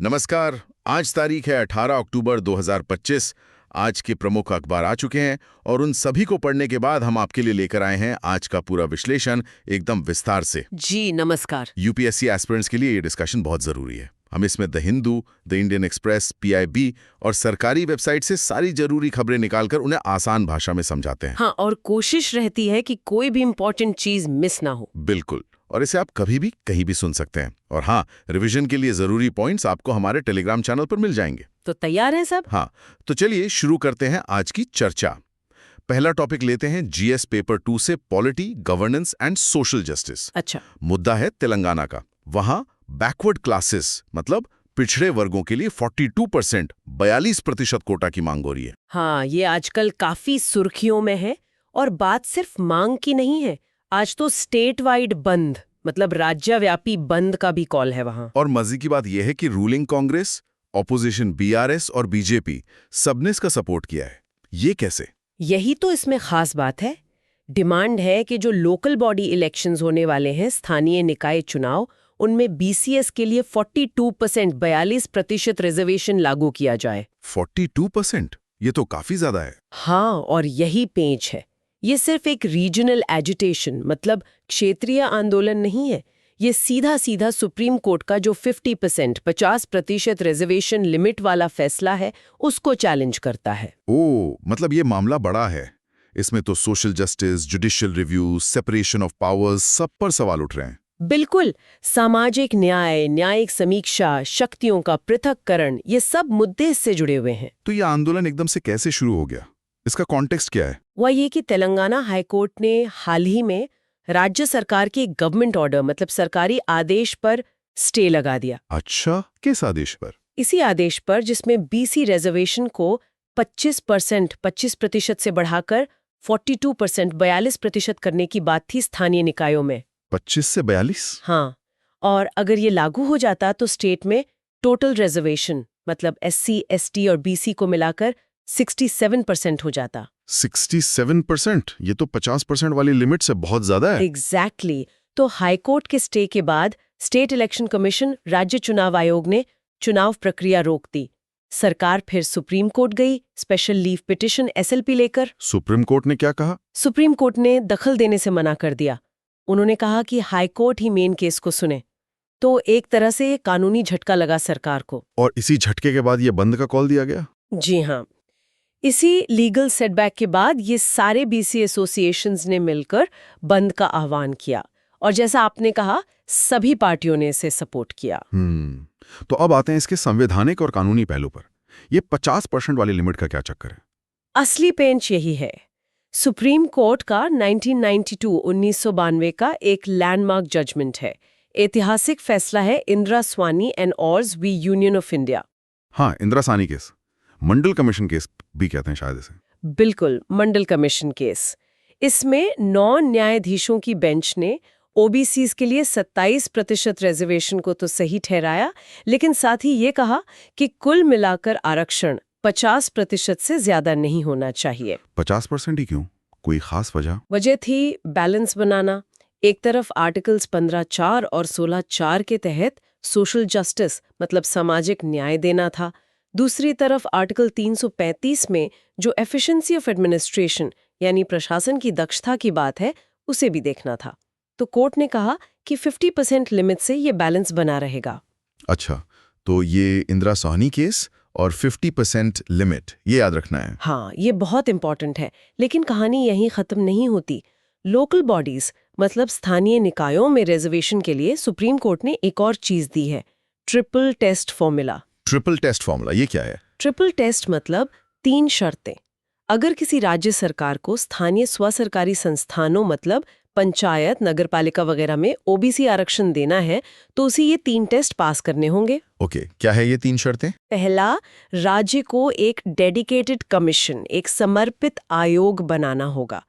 नमस्कार। आज तारीख है 18 अक्टूबर 2025। आज के प्रमुख अखबार आ चुके हैं और उन सभी को पढ़ने के बाद हम आपके लिए लेकर आए हैं आज का पूरा विश्लेषण एकदम विस्तार से। जी नमस्कार। यूपीएससी एस्पिरेंट्स के लिए ये डिस्कशन बहुत जरूरी है। हम इसमें the Hindu, the Indian express, PIB और सरकारी वेबसाइट से सारी जरूरी खबरें निकालकर उन्हें आसान भाषा में समझाते हैं। हाँ, और कोशिश रहती है कि कोई भी इम्पोर्टेंट चीज मिस ना हो। बिल्कुल। और इसे आप कभी भी कहीं भी सुन सकते हैं। और हाँ, रिवीजन के लिए जरूरी पॉइंट्स आपको हमारे टेलीग्राम चैनल पर मिल जाएंगे। तो तैयार हैं सब? हाँ, तो चलिए शुरू करते हैं आज की चर्चा। पहला टॉपिक लेते हैं जीएस पेपर 2 से polity, governance and social justice. अच्छा। मुद्दा है तेलंगाना का। वहां बैकवर्ड क्लासेस मतलब पिछड़े वर्गों के लिए 42%, 42% कोटा की मांग हो रही है। हाँ, ये आजकल काफी सुर्खियों में है। और बात सिर्फ मांग की नहीं है, आज तो स्टेट वाइड बंद मतलब राज्यव्यापी बंद का भी कॉल है वहां। और मजे की बात यह है कि रूलिंग कांग्रेस, ऑपोजिशन बीआरएस और बीजेपी सबने इसका सपोर्ट किया है। ये कैसे? यही तो इसमें खास बात है। डिमांड है कि जो लोकल बॉडी इलेक्शंस होने वाले हैं, स्थानीय निकाय चुनाव, उनमें बीसीएस के लिए 42%, 42% रिजर्वेशन लागू किया जाए। 42%? ये तो काफी ज्यादा है। हाँ, और यही पेंच है। ये सिर्फ एक रीजनल एजिटेशन मतलब क्षेत्रीय आंदोलन नहीं है। ये सीधा सीधा सुप्रीम कोर्ट का जो 50% रिजर्वेशन लिमिट वाला फैसला है, उसको चैलेंज करता है। मतलब ये मामला बड़ा है। इसमें तो social justice, judicial review, separation of powers सब पर सवाल उठ रहे हैं। बिल्कुल। सामाजिक न्याय, न्यायिक समीक्षा, शक्तियों का पृथक्करण, ये सब मुद्दे इससे जुड़े हुए हैं। तो ये आंदोलन एकदम से कैसे शुरू हो गया? इसका कॉन्टेक्स्ट क्या है? वह ये कि तेलंगाना हाईकोर्ट ने हाल ही में राज्य सरकार के गवर्नमेंट ऑर्डर मतलब सरकारी आदेश पर स्टे लगा दिया। अच्छा, किस आदेश पर? इसी आदेश पर जिसमें बीसी रिजर्वेशन को 25% से बढ़ाकर 42%, 42% करने की बात थी स्थानीय निकायों में। 25 से 42? हाँ, और अगर ये लागू हो जाता तो स्टेट में टोटल रिजर्वेशन मतलब एससी, एसटी और बीसी को मिलाकर 67% हो जाता। 67%? ये तो 50% वाली लिमिट से बहुत ज्यादा है। एग्जैक्टली। तो हाईकोर्ट के स्टे के बाद स्टेट इलेक्शन कमीशन, राज्य चुनाव आयोग ने चुनाव प्रक्रिया रोक दी। सरकार फिर सुप्रीम कोर्ट गई स्पेशल लीव पिटिशन एसएलपी लेकर। सुप्रीम कोर्ट ने क्या कहा? सुप्रीम कोर्ट ने दखल देने से मना कर दिया। उन्होंने कहा कि हाईकोर्ट ही मेन केस को सुने। तो एक तरह से ये कानूनी झटका लगा सरकार को। और इसी झटके के बाद ये बंद का कॉल दिया गया? जी हाँ। इसी लीगल सेटबैक के बाद ये सारे बीसी एसोसिएशंस ने मिलकर बंद का आह्वान किया। और जैसा आपने कहा, सभी पार्टियों ने इसे सपोर्ट किया। तो अब आते हैं इसके संवैधानिक और कानूनी पहलू पर। ये 50% वाली लिमिट का क्या चक्कर है? असली पेंच यही है। सुप्रीम कोर्ट का 1992 का एक लैंडमार्क जजमेंट है। ऐतिहासिक फैसला है Indira Sawhney and ors v union of India. हाँ, इंदिरा सानी केस, मंडल कमीशन केस भी कहते हैं शायद इसे। बिल्कुल, मंडल कमीशन केस। इसमें 9 न्यायाधीशों की बेंच ने ओबीसीज के लिए 27% रिजर्वेशन को तो सही ठहराया, लेकिन साथ ही ये कहा कि कुल मिलाकर आरक्षण 50% से ज्यादा नहीं होना चाहिए। 50% ही क्यों? कोई खास वजह? वजह थी बैलेंस बनाना। एक तरफ आर्टिकल्स 15(4) और 16(4) के तहत सोशल जस्टिस मतलब सामाजिक न्याय देना था। दूसरी तरफ आर्टिकल 335 में जो एफिशिएंसी ऑफ एडमिनिस्ट्रेशन यानी प्रशासन की दक्षता की बात है, उसे भी देखना था। तो कोर्ट ने कहा कि 50% लिमिट से ये बैलेंस बना रहेगा। अच्छा, तो ये इंदिरा सोहनी केस और 50% लिमिट, ये याद रखना है। हाँ, ये बहुत इंपॉर्टेंट है। लेकिन कहानी यहीं खत्म नहीं होती। लोकल बॉडीज मतलब स्थानीय निकायों में रिजर्वेशन के लिए सुप्रीम कोर्ट ने एक और चीज दी है, triple test formula. Triple test formula ये क्या है? ट्रिपल टेस्ट मतलब 3 शर्तें। अगर किसी राज्य सरकार को स्थानीय स्वसरकारी संस्थानों मतलब पंचायत, नगरपालिका वगैरह में ओबीसी आरक्षण देना है, तो उसे ये 3 टेस्ट पास करने होंगे। ओके, क्या है ये 3 शर्तें? पहला, राज्य को एक डेडिकेटेड कमीशन, एक समर्पित आयोग बनाना होगा।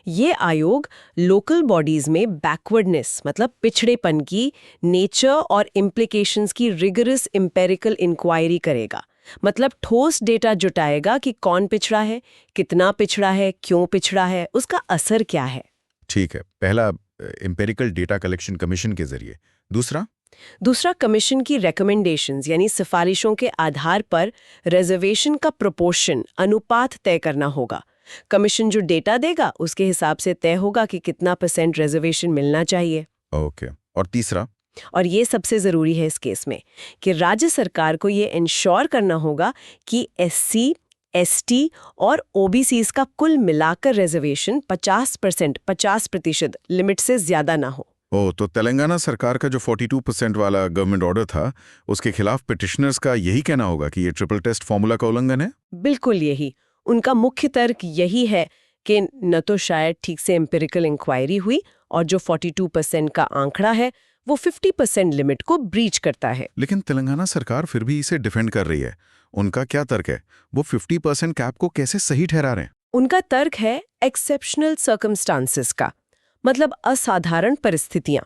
ये आयोग लोकल बॉडीज में बैकवर्डनेस मतलब पिछड़ेपन की नेचर और इम्प्लीकेशंस की रिगरस एम्पिरिकल इंक्वायरी करेगा। मतलब ठोस डेटा जुटाएगा कि कौन पिछड़ा है, कितना पिछड़ा है, क्यों पिछड़ा है, उसका असर क्या है। ठीक है, पहला एम्पिरिकल डेटा कलेक्शन कमीशन के जरिए। दूसरा? दूसरा, कमीशन की रिकमेंडेशंस यानी सिफारिशों के आधार पर रिजर्वेशन का प्रोपोर्शन अनुपात तय करना होगा। कमीशन जो डेटा देगा उसके हिसाब से तय होगा कि कितना % रिजर्वेशन मिलना चाहिए। ओके। और तीसरा? और ये सबसे ज़रूरी है इस केस में कि राज्य सरकार को ये इंश्योर करना होगा कि SC, ST और OBCs का कुल मिलाकर रिजर्वेशन 50% लिमिट से ज़्यादा ना हो। तो तेलंगाना सरकार का जो 42% वाला गवर्नमेंट ऑर्डर था, उसके खिलाफ पिटिशनर्स का यही कहना होगा कि ये ट्रिपल टेस्ट फॉर्मूला का उल्लंघन है? बिल्कुल यही। उनका मुख्य तर्क यही है कि न तो शायद ठीक से एम्पिरिकल इंक्वायरी हुई और जो 42% का आंकड़ा है वो 50% लिमिट को ब्रीच करता है। लेकिन तेलंगाना सरकार फिर भी इसे डिफेंड कर रही है। उनका क्या तर्क है? वो 50% कैप को कैसे सही ठहरा रहे हैं? उनका तर्क है एक्सेप्शनल सर्कमस्टांसेस का, मतलब असाधारण परिस्थितियां।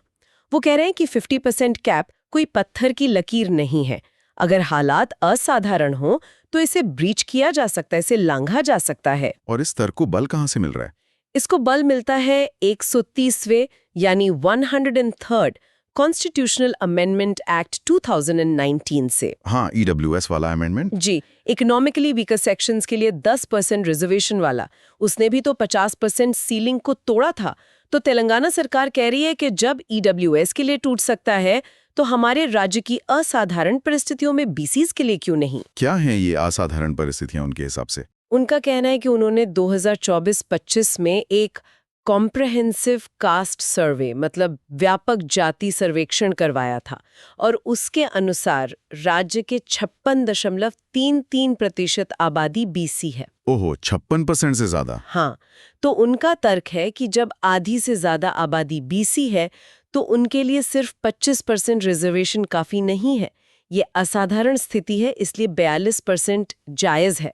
वो कह रहे हैं कि 50% कैप कोई पत्थर की लकीर नहीं है। अगर हालात असाधारण हो तो इसे ब्रीच किया जा सकता है, इसे लांघा जा सकता है। और इस तर्क को बल कहाँ से मिल रहा है? इसको बल मिलता है 130वें यानी 103rd कॉन्स्टिट्यूशनल अमेंडमेंट एक्ट 2019 से। हाँ, EWS वाला अमेंडमेंट। जी, इकोनॉमिकली वीकर सेक्शंस के लिए 10% रिजर्वेशन वाला। उसने भी तो 50% सीलिंग को तोड़ा था। तो तेलंगाना सरकार कह रही है कि जब EWS के लिए टूट सकता है तो हमारे राज्य की असाधारण परिस्थितियों में BCs के लिए क्यों नहीं? क्या हैं ये असाधारण परिस्थितियां उनके हिसाब से? उनका कहना है कि उन्होंने 2024-25 में एक कॉम्प्रहेंसिव कास्ट सर्वे मतलब व्यापक जाति सर्वेक्षण करवाया था और उसके अनुसार राज्य के 56.33% आबादी BC है। ओहो, 56% से ज्यादा। हाँ, तो उनका तर्क है कि जब आधी से ज्यादा आबादी BC है तो उनके लिए सिर्फ 25% रिजर्वेशन काफी नहीं है। ये असाधारण स्थिति है, इसलिए 42% जायज है।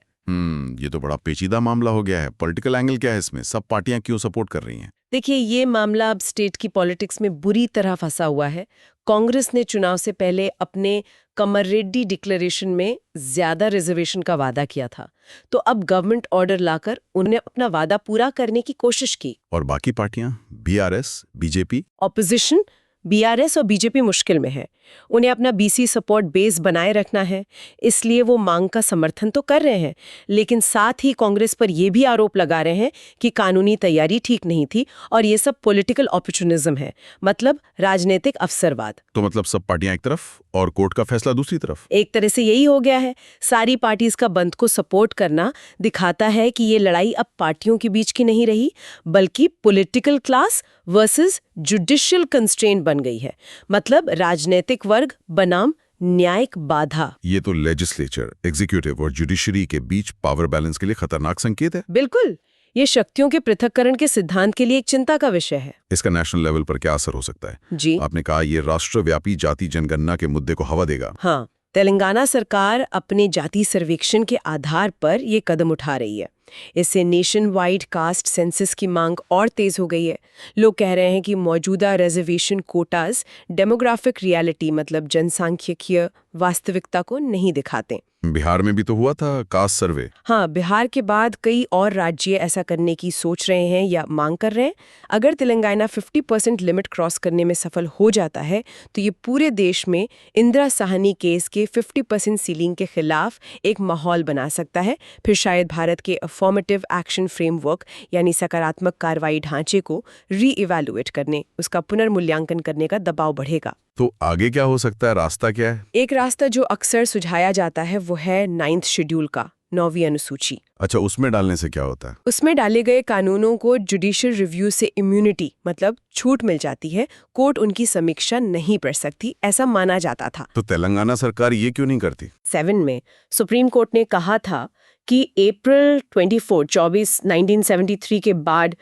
ये तो बड़ा पेचीदा मामला हो गया है। पॉलिटिकल एंगल क्या है इसमें? सब पार्टियां क्यों सपोर्ट कर रही हैं? देखिए, ये मामला अब स्टेट की पॉलिटिक्स में बुरी तरह फंसा हुआ है। कांग्रेस ने चुनाव से पहले अपने कमररेड्डी डिक्लेरेशन में ज्यादा रिजर्वेशन का वादा किया था, तो अब गवर्नमेंट ऑर्डर लाकर उन्होंने अपना वादा पूरा करने की कोशिश की। और बाकी पार्टियां, BRS, BJP? ऑपोजिशन BRS और BJP मुश्किल में है। उन्हें अपना BC सपोर्ट बेस बनाए रखना है, इसलिए वो मांग का समर्थन तो कर रहे हैं, लेकिन साथ ही कांग्रेस पर यह भी आरोप लगा रहे हैं कि कानूनी तैयारी ठीक नहीं थी और ये सब पॉलिटिकल ऑपर्चुनिज्म है, मतलब राजनीतिक अवसरवाद। तो मतलब सब पार्टियां एक तरफ और कोर्ट का फैसला दूसरी तरफ। एक तरह से यही हो गया है। सारी पार्टीज का बंद को सपोर्ट करना दिखाता है कि ये लड़ाई अब पार्टियों के बीच की नहीं रही, बल्कि political class versus judicial constraint बन गई है, मतलब राजनीतिक वर्ग बनाम न्यायिक बाधा। ये तो लेजिस्लेचर, एग्जीक्यूटिव और जुडिशरी के बीच पावर बैलेंस के लिए खतरनाक संकेत है। बिल्कुल, ये शक्तियों के पृथक्करण के सिद्धांत के लिए एक चिंता का विषय है। इसका नेशनल लेवल पर क्या असर हो सकता है? जी, आपने कहा ये राष्ट्रव्यापी जाति जनगणना के मुद्दे को हवा देगा। हाँ, तेलंगाना सरकार अपने जाति सर्वेक्षण के आधार पर ये कदम उठा रही है। इससे नेशन वाइड कास्ट सेंसस की मांग और तेज हो गई है। लोग कह रहे हैं कि मौजूदा रिजर्वेशन कोटास डेमोग्राफिक रियलिटी मतलब जनसांख्यिकीय वास्तविकता को नहीं दिखाते। बिहार में भी तो हुआ था कास्ट सर्वे। हाँ, बिहार के बाद कई और राज्य ऐसा करने की सोच रहे हैं या मांग कर रहे हैं। अगर तेलंगाना 50% लिमिट क्रॉस करने में सफल हो जाता है तो ये पूरे देश में इंदिरा साहनी केस के 50% सीलिंग के खिलाफ एक माहौल बना सकता है। फिर शायद भारत के अफर्मेटिव एक्शन फ्रेमवर्क यानी सकारात्मक कार्रवाई ढांचे को री-इवैल्यूएट करने, उसका पुनर्मूल्यांकन करने का दबाव बढ़ेगा। तो आगे क्या हो सकता है? रास्ता क्या है? एक रास्ता जो अक्सर सुझाया जाता है वो है 9th शेड्यूल का, 9वीं अनुसूची। अच्छा, उसमें डालने से क्या होता है? उसमें डाले गए कानूनों को जुडिशियल रिव्यू से इम्यूनिटी मतलब छूट मिल जाती है, कोर्ट उनकी समीक्षा नहीं कर सकती, ऐसा माना जाता था। तो तेलंगाना सरकार ये क्यों नहीं करती? 7 में सुप्रीम कोर्ट ने कहा था कि अप्रैल 24, 1973 के बाद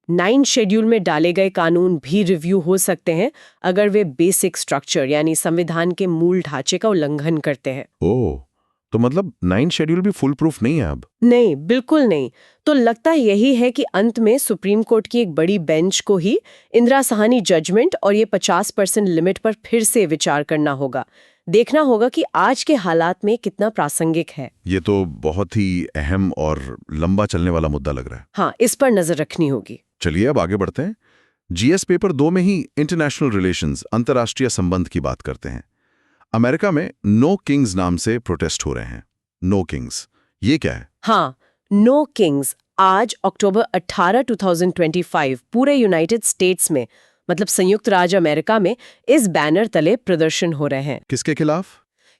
9 शेड्यूल में डाले गए कानून भी रिव्यू हो सकते हैं अगर वे बेसिक स्ट्रक्चर यानी संविधान के मूल ढांचे का उल्लंघन करते हैं। ओह, तो मतलब 9 शेड्यूल भी फुल प्रूफ नहीं है अब? नहीं, बिल्कुल नहीं। तो लगता यही है कि अंत में सुप्रीम कोर्ट की एक बड़ी बेंच को ही इंदिरा साहनी जजमेंट और ये 50% लिमिट पर फिर से विचार करना होगा। देखना होगा कि आज के हालात में कितना प्रासंगिक है। ये तो बहुत ही अहम और लंबा चलने वाला मुद्दा लग रहा है। हाँ, इस पर नजर रखनी होगी। चलिए अब आगे बढ़ते हैं। जीएस पेपर 2 में ही इंटरनेशनल रिलेशंस, अंतर्राष्ट्रीय संबंध की बात करते हैं। अमेरिका में नो किंग्स नाम से प्रोटेस्ट हो रहे हैं। नो किंग्स, ये क्या है? हाँ, नो किंग्स आज अक्टूबर 18, 2025 पूरे यूनाइटेड स्टेट्स में मतलब संयुक्त राज्य अमेरिका में इस बैनर तले प्रदर्शन हो रहे हैं। किसके खिलाफ?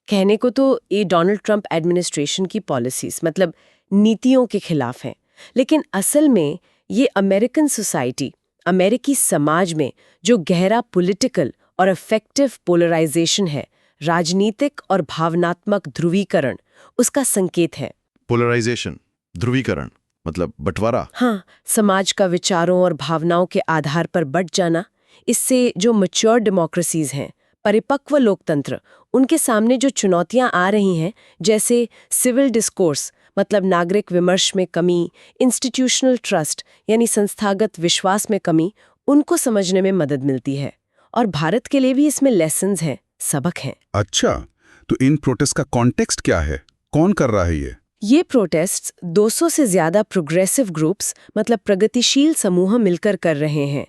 कहने को तो ये डोनाल्ड ट्रंप एडमिनिस्ट्रेशन की पॉलिसीज मतलब नीतियों के खिलाफ हैं, लेकिन असल में ये अमेरिकन सोसाइटी, अमेरिकी समाज में जो गहरा पॉलिटिकल और इफेक्टिव पोलराइजेशन है, राजनीतिक और भावनात्मक ध्रुवीकरण, उसका संकेत है। पोलराइजेशन, ध्रुवीकरण मतलब बंटवारा। हाँ, समाज का विचारों और भावनाओं के आधार पर बंट जाना। इससे जो मैच्योर डेमोक्रेसीज हैं, परिपक्व लोकतंत्र, उनके सामने जो चुनौतियां आ रही हैं, जैसे सिविल डिस्कोर्स मतलब नागरिक विमर्श में कमी, इंस्टीट्यूशनल ट्रस्ट यानी संस्थागत विश्वास में कमी, उनको समझने में मदद मिलती है। और भारत के लिए भी इसमें लेसन्स हैं, सबक हैं। अच्छा, तो इन प्रोटेस्ट का कॉन्टेक्स्ट क्या है? कौन कर रहा है ये? ये प्रोटेस्ट्स 200 से ज्यादा प्रोग्रेसिव ग्रुप्स मतलब प्रगतिशील समूह मिलकर कर रहे हैं।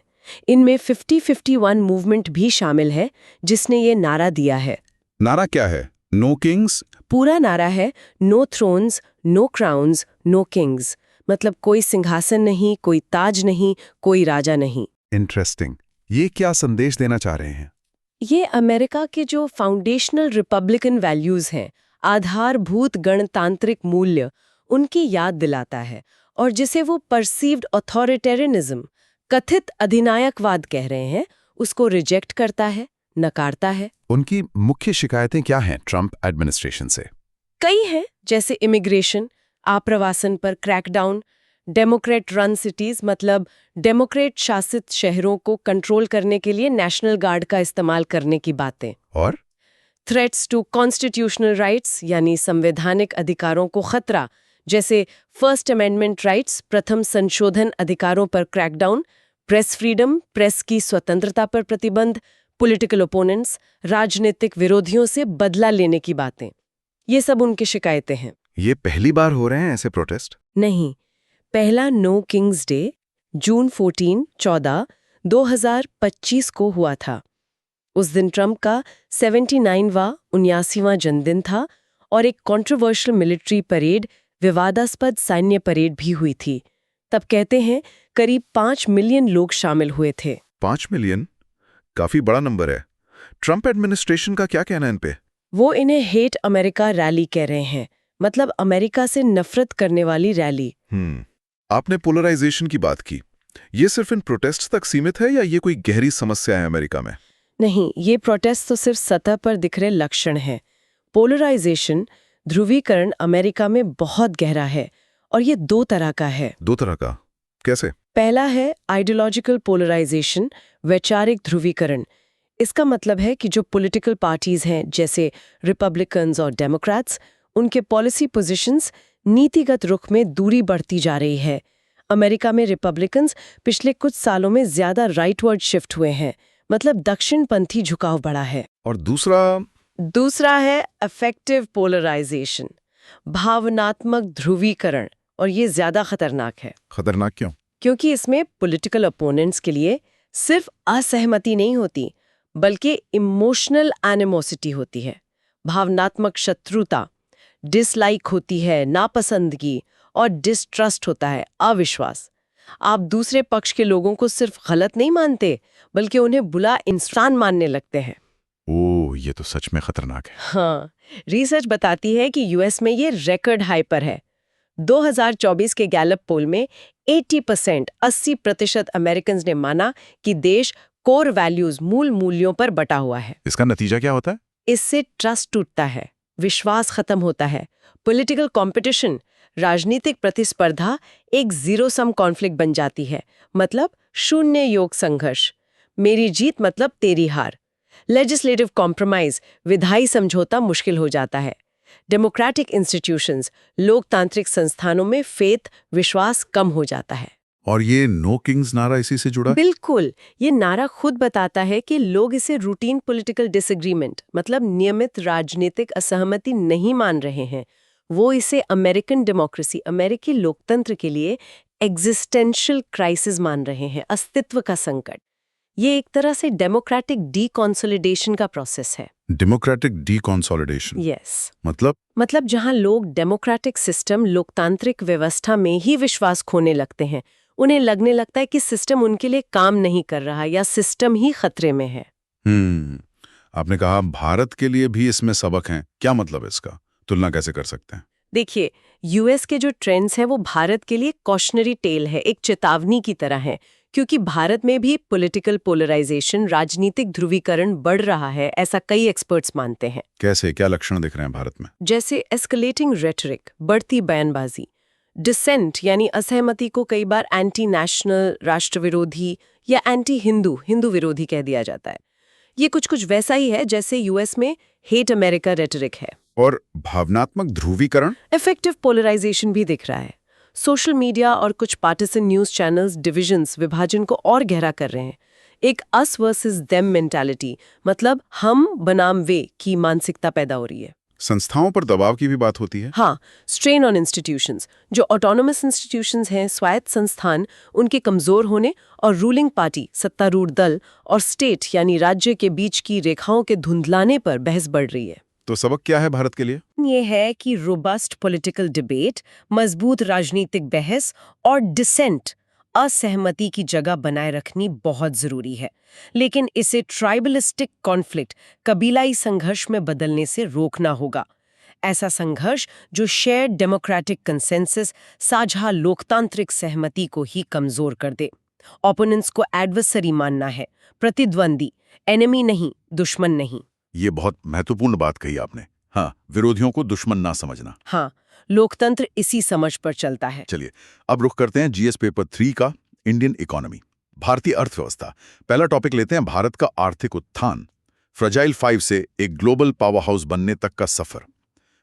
इनमें 50-51 मूवमेंट भी शामिल है, जिसने ये नारा दिया है। नारा क्या है? No kings? पूरा नारा है no thrones, no crowns, no kings. मतलब कोई सिंहासन नहीं, कोई ताज नहीं, कोई राजा नहीं। इंटरेस्टिंग। ये क्या संदेश देना चाह रहे हैं? ये अमेरिका के जो फाउंडेशनल रिपब्लिकन वैल्यूज हैं, आधारभूत गणतांत्रिक मूल्य, उनकी याद दिलाता है, और जिसे वो परसीव्ड ऑथोरिटेरियनिज्म, कथित अधिनायकवाद कह रहे हैं, उसको रिजेक्ट करता है, नकारता है। उनकी मुख्य शिकायतें क्या हैं ट्रंप एडमिनिस्ट्रेशन से? कई हैं, जैसे इमिग्रेशन, आप्रवासन पर क्रैकडाउन, डेमोक्रेट रन सिटीज मतलब डेमोक्रेट शासित शहरों को कंट्रोल करने के लिए नेशनल गार्ड का इस्तेमाल करने की बातें, और थ्रेट्स टू कॉन्स्टिट्यूशनल राइट्स यानी संवैधानिक अधिकारों को खतरा, जैसे फर्स्ट अमेंडमेंट राइट्स, प्रथम संशोधन अधिकारों पर क्रैकडाउन, प्रेस फ्रीडम, प्रेस की स्वतंत्रता पर प्रतिबंध, पॉलिटिकल ओपोनेंट्स, राजनीतिक विरोधियों से बदला लेने की बातें। ये सब उनकी शिकायतें हैं। ये पहली बार हो रहे हैं ऐसे प्रोटेस्ट? नहीं, पहला नो किंग्स डे जून 14, 2025 को हुआ था। उस दिन ट्रंप का 79वां जन्मदिन था और एक कंट्रोवर्शियल मिलिट्री परेड, विवादास्पद सैन्य परेड भी हुई थी। तब कहते हैं करीब 5 मिलियन लोग शामिल हुए थे। 5 मिलियन? काफी बड़ा नंबर है। ट्रंप एडमिनिस्ट्रेशन का क्या कहना है इन पे? वो इन्हें हेट अमेरिका रैली कह रहे हैं, मतलब अमेरिका से नफरत करने वाली रैली। आपने पोलराइजेशन की बात की। ये सिर्फ इन प्रोटेस्ट तक सीमित है या ये कोई गहरी समस्या है अमेरिका में? नहीं, ये प्रोटेस्ट तो सिर्फ सतह पर दिख रहे लक्षण हैं। पोलराइजेशन, ध्रुवीकरण अमेरिका में बहुत गहरा है, और ये 2 तरह का है। 2 तरह का? कैसे? पहला है आइडियोलॉजिकल पोलराइजेशन, वैचारिक ध्रुवीकरण। इसका मतलब है कि जो पॉलिटिकल पार्टीज हैं, जैसे रिपब्लिकन्स और डेमोक्रेट्स, उनके पॉलिसी पोजीशंस, नीतिगत रुख में दूरी बढ़ती जा रही है। अमेरिका में रिपब्लिकन्स पिछले कुछ सालों में ज्यादा राइटवर्ड शिफ्ट हुए हैं, मतलब दक्षिणपंथी झुकाव बढ़ा है। और दूसरा है अफेक्टिव पोलराइजेशन, भावनात्मक ध्रुवीकरण, और ये ज्यादा खतरनाक है। खतरनाक क्यों? क्योंकि इसमें पॉलिटिकल ओपोनेंट्स के लिए सिर्फ असहमति नहीं होती, बल्कि इमोशनल एनिमोसिटी होती है, भावनात्मक शत्रुता, डिसलाइक होती है, नापसंदगी, और डिस्ट्रस्ट होता है, अविश्वास। आप दूसरे पक्ष के लोगों को सिर्फ गलत नहीं मानते, बल्कि उन्हें बुरा इंसान मानने लगते हैं। ओह, ये तो सच में खतरनाक है। हाँ, रिसर्च बताती है कि यूएस में ये रिकॉर्ड हाई पर है। 2024 के गैलप पोल में 80% अमेरिकन्स ने माना कि देश कोर वैल्यूज, मूल मूल्यों पर बटा हुआ है। इसका नतीजा क्या होता है? इससे ट्रस्ट टूटता है, विश्वास खत्म होता है, पॉलिटिकल कंपटीशन, राजनीतिक प्रतिस्पर्धा एक जीरो सम कॉन्फ्लिक्ट बन जाती है, मतलब शून्य योग संघर्ष, मेरी जीत मतलब तेरी हार। लेजिस्लेटिव कॉम्प्रोमाइज, विधायी समझौता मुश्किल हो जाता है। डेमोक्रेटिक इंस्टीट्यूशंस, लोकतांत्रिक संस्थानों में फेथ, विश्वास कम हो जाता है। और ये नो किंग्स नारा इसी से जुड़ा? बिल्कुल, ये नारा खुद बताता है कि लोग इसे रूटीन पॉलिटिकल डिसएग्रीमेंट मतलब नियमित राजनीतिक असहमति नहीं मान रहे हैं। वो इसे अमेरिकन डेमोक्रेसी, अमेरिकी लोकतंत्र के लिए एग्जिस्टेंशियल क्राइसिस मान रहे हैं, अस्तित्व का संकट। ये एक तरह से डेमोक्रेटिक डीकॉन्सोलिडेशन का प्रोसेस है। डेमोक्रेटिक डीकॉन्सोलिडेशन यस मतलब जहां लोग डेमोक्रेटिक सिस्टम, लोकतांत्रिक व्यवस्था में ही विश्वास खोने लगते हैं। उन्हें लगने लगता है कि सिस्टम उनके लिए काम नहीं कर रहा या सिस्टम ही खतरे में है। आपने कहा भारत के लिए भी इसमें सबक हैं। क्या मतलब है इसका? तुलना कैसे कर सकते हैं? देखिए, यूएस के जो ट्रेंड्स हैं वो भारत के लिए कॉशनरी टेल है, एक चेतावनी की तरह है, क्योंकि भारत में भी पॉलिटिकल पोलराइजेशन, राजनीतिक ध्रुवीकरण बढ़ रहा है, ऐसा कई एक्सपर्ट्स मानते हैं। कैसे, क्या लक्षण दिख रहे हैं भारत में? जैसे एस्केलेटिंग रेटरिक, बढ़ती बयानबाजी, डिसेंट यानी असहमति को कई बार एंटी नेशनल, राष्ट्र विरोधी या एंटी हिंदू, हिंदू विरोधी कह दिया जाता है। ये कुछ वैसा ही है जैसे यूएस में हेट अमेरिका रेटरिक है। और भावनात्मक ध्रुवीकरण? इफेक्टिव पोलराइजेशन भी दिख रहा है। सोशल मीडिया और कुछ पार्टिसन न्यूज चैनल्स डिविजन्स, विभाजन को और गहरा कर रहे हैं। एक अस वर्सेस देम मेंटालिटी, मतलब हम बनाम वे की मानसिकता पैदा हो रही है। संस्थाओं पर दबाव की भी बात होती है। हाँ, स्ट्रेन ऑन इंस्टीट्यूशंस, जो ऑटोनोमस इंस्टीट्यूशंस हैं, स्वायत्त संस्थान, उनके कमजोर होने और रूलिंग पार्टी, सत्तारूढ़ दल और स्टेट यानी राज्य के बीच की रेखाओं के धुंधलाने पर बहस बढ़ रही है। तो सबक क्या है भारत के लिए? ये है कि रोबस्ट पॉलिटिकल डिबेट, मजबूत राजनीतिक बहस और डिसेंट, असहमति की जगह बनाए रखनी बहुत जरूरी है, लेकिन इसे ट्राइबलिस्टिक कॉन्फ्लिक्ट, कबीलाई संघर्ष में बदलने से रोकना होगा। ऐसा संघर्ष जो शेयर्ड डेमोक्रेटिक कंसेंसस, साझा लोकतांत्रिक सहमति को ही कमजोर कर दे। ओपोनेंट्स को एडवर्सरी मानना है, प्रतिद्वंदी, एनिमी नहीं, दुश्मन नहीं। ये बहुत महत्वपूर्ण बात कही आपने। हाँ, विरोधियों को दुश्मन ना समझना। हाँ, लोकतंत्र इसी समझ पर चलता है। चलिए, अब रुख करते हैं जीएस पेपर 3 का, इंडियन इकोनॉमी, भारतीय अर्थव्यवस्था। पहला टॉपिक लेते हैं, भारत का आर्थिक उत्थान, फ्रजाइल 5 से एक ग्लोबल पावर हाउस बनने तक का सफर।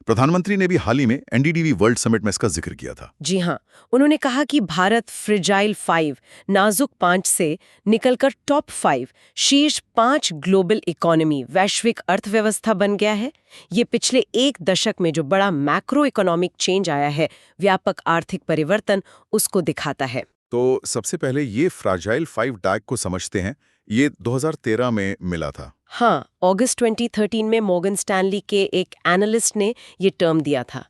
प्रधानमंत्री ने भी हाल ही में एनडीडीबी वर्ल्ड समिट में इसका जिक्र किया था। जी हाँ, उन्होंने कहा कि भारत फ्रिजाइल 5, नाजुक 5 से निकलकर टॉप 5, शीर्ष 5 ग्लोबल इकोनॉमी, वैश्विक अर्थव्यवस्था बन गया है। ये पिछले एक दशक में जो बड़ा मैक्रो इकोनॉमिक चेंज आया है, व्यापक आर्थिक परिवर्तन, उसको दिखाता है। तो सबसे पहले ये फ्राजाइल 5 टैग को समझते हैं। ये 2013 में मिला था। हाँ, अगस्त 2013 में मॉर्गन स्टैनली के एक एनालिस्ट ने ये टर्म दिया था।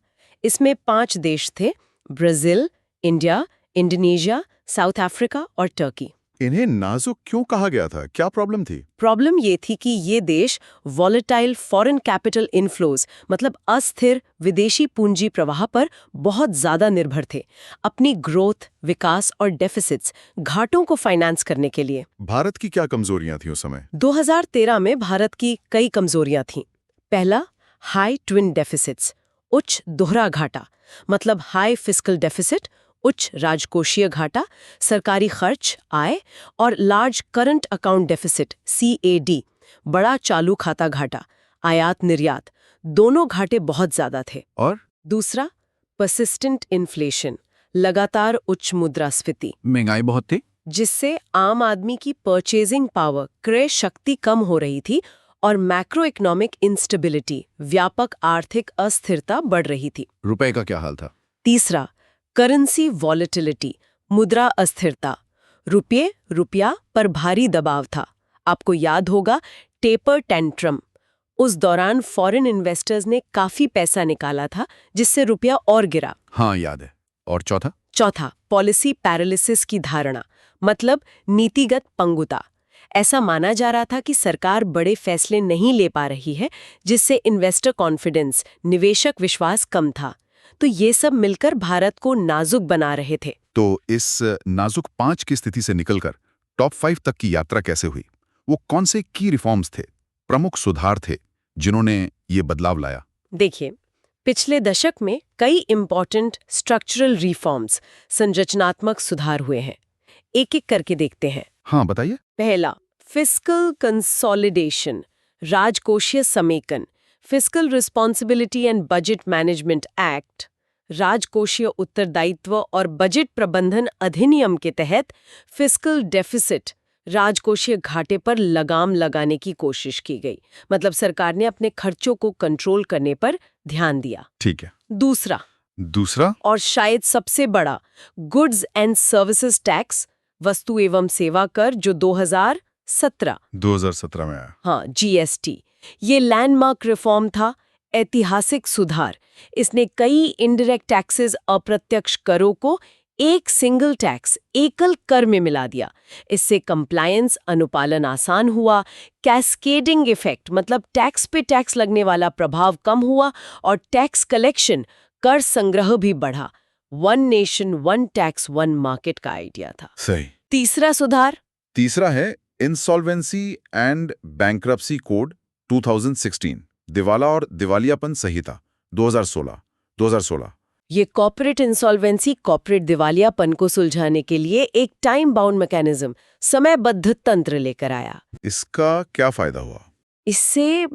इसमें 5 देश थे, Brazil, India, Indonesia, south Africa और टर्की। इन्हें नाजुक क्यों कहा गया था? क्या प्रॉब्लम थी? प्रॉब्लम ये थी कि ये देश वॉलेटाइल फॉरेन कैपिटल इनफ्लोज, मतलब अस्थिर विदेशी पूंजी प्रवाह पर बहुत ज्यादा निर्भर थे, अपनी ग्रोथ, विकास और डेफिसिट्स, घाटों को फाइनेंस करने के लिए। भारत की क्या कमजोरियां थी उस समय? 2013 में भारत की कई कमजोरियां थीं। पहला, हाई ट्विन डेफिसिट्स, उच्च दोहरा घाटा, मतलब हाई फिस्कल डेफिसिट, उच्च राजकोषीय घाटा, सरकारी खर्च, आय, और large current account deficit CAD, बड़ा चालू खाता घाटा, आयात निर्यात, दोनों घाटे बहुत ज्यादा थे। और दूसरा, परसिस्टेंट इन्फ्लेशन, लगातार उच्च मुद्रास्फीति, महंगाई बहुत थी, जिससे आम आदमी की परचेजिंग पावर, क्रय शक्ति कम हो रही थी और मैक्रो इकोनॉमिक इंस्टेबिलिटी, व्यापक आर्थिक अस्थिरता बढ़ रही थी। रुपए का क्या हाल था? तीसरा, करेंसी वॉलेटिलिटी, मुद्रा अस्थिरता, रुपया पर भारी दबाव था। आपको याद होगा टेपर टेंट्रम, उस दौरान फॉरेन इन्वेस्टर्स ने काफी पैसा निकाला था, जिससे रुपया और गिरा। हाँ, याद है। और चौथा, पॉलिसी पैरालिसिस की धारणा, मतलब नीतिगत पंगुता। ऐसा माना जा रहा था कि सरकार बड़े फैसले नहीं ले पा रही है, जिससे इन्वेस्टर कॉन्फिडेंस, निवेशक विश्वास कम था। तो ये सब मिलकर भारत को नाजुक बना रहे थे। तो इस नाजुक 5 की स्थिति से निकलकर टॉप 5 तक की यात्रा कैसे हुई? वो कौन से की रिफॉर्म्स थे, प्रमुख सुधार थे, जिन्होंने ये बदलाव लाया? देखिए, पिछले दशक में कई इंपॉर्टेंट स्ट्रक्चरल रिफॉर्म्स, संरचनात्मक सुधार हुए हैं। एक एक करके देखते हैं। हाँ, बताइए। पहला, फिस्कल कंसोलिडेशन, राजकोषीय समेकन, fiscal responsibility and budget management act, राजकोषीय उत्तरदायित्व और बजट प्रबंधन अधिनियम के तहत फिस्कल डेफिसिट, राजकोषीय घाटे पर लगाम लगाने की कोशिश की गई। मतलब सरकार ने अपने खर्चों को कंट्रोल करने पर ध्यान दिया। ठीक है। दूसरा और शायद सबसे बड़ा, गुड्स एंड सर्विसेज टैक्स, वस्तु एवं सेवा कर, जो 17 2017 में आया। हाँ, जीएसटी। ये लैंडमार्क रिफॉर्म था, ऐतिहासिक सुधार। इसने कई इनडायरेक्ट टैक्सेस, अप्रत्यक्ष करों को एक सिंगल टैक्स, एकल कर में मिला दिया। इससे कंप्लायंस, अनुपालन आसान हुआ, कैस्केडिंग इफेक्ट मतलब टैक्स पे टैक्स लगने वाला प्रभाव कम हुआ और टैक्स कलेक्शन, कर संग्रह भी बढ़ा। One nation one tax one market का आइडिया था। सही। तीसरा सुधार, तीसरा है इंसॉल्वेंसी एंड बैंक्रप्सी कोड 2016, दिवाला और दिवालियापन संहिता 2016। ये कॉर्पोरेट इंसॉल्वेंसी, कॉर्पोरेट दिवालियापन को सुलझाने के लिए एक टाइम बाउंड मैकेनिज्म, समयबद्ध तंत्र लेकर आया। इसका क्या फायदा हुआ? इससे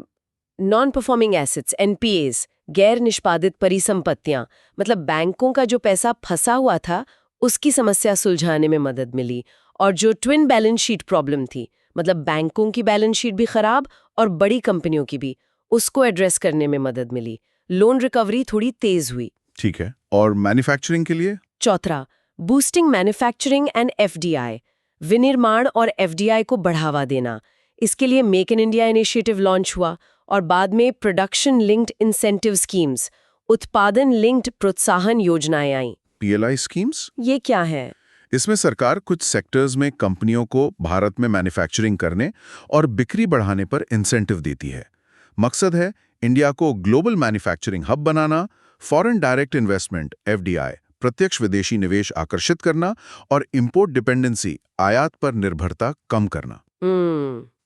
नॉन परफॉर्मिंग एसेट्स, एनपीएस, गैर निष्पादित परिसंपत्तियां, मतलब बैंकों का जो पैसा फंसा हुआ था, उसकी समस्या सुलझाने में मदद मिली। और जो ट्विन बैलेंस शीट प्रॉब्लम थी, मतलब बैंकों की बैलेंस शीट भी खराब और बड़ी कंपनियों की भी, उसको एड्रेस करने में मदद मिली। लोन रिकवरी थोड़ी तेज हुई। ठीक है। और मैन्युफैक्चरिंग के लिए? चौथा, बूस्टिंग मैन्युफैक्चरिंग एंड एफडीआई, विनिर्माण और एफडीआई को बढ़ावा देना। इसके लिए make in India initiative launch हुआ और बाद में प्रोडक्शन लिंक्ड इंसेंटिव स्कीम्स, उत्पादन लिंक्ड प्रोत्साहन योजनाएं आईं। PLI schemes? ये क्या है? इसमें सरकार कुछ सेक्टर्स में कंपनियों को भारत में मैन्युफैक्चरिंग करने और बिक्री बढ़ाने पर इंसेंटिव देती है। मकसद है इंडिया को ग्लोबल मैन्युफैक्चरिंग हब बनाना, फॉरेन डायरेक्ट इन्वेस्टमेंट एफडीआई, प्रत्यक्ष विदेशी निवेश आकर्षित करना और इंपोर्ट डिपेंडेंसी, आयात पर निर्भरता कम करना।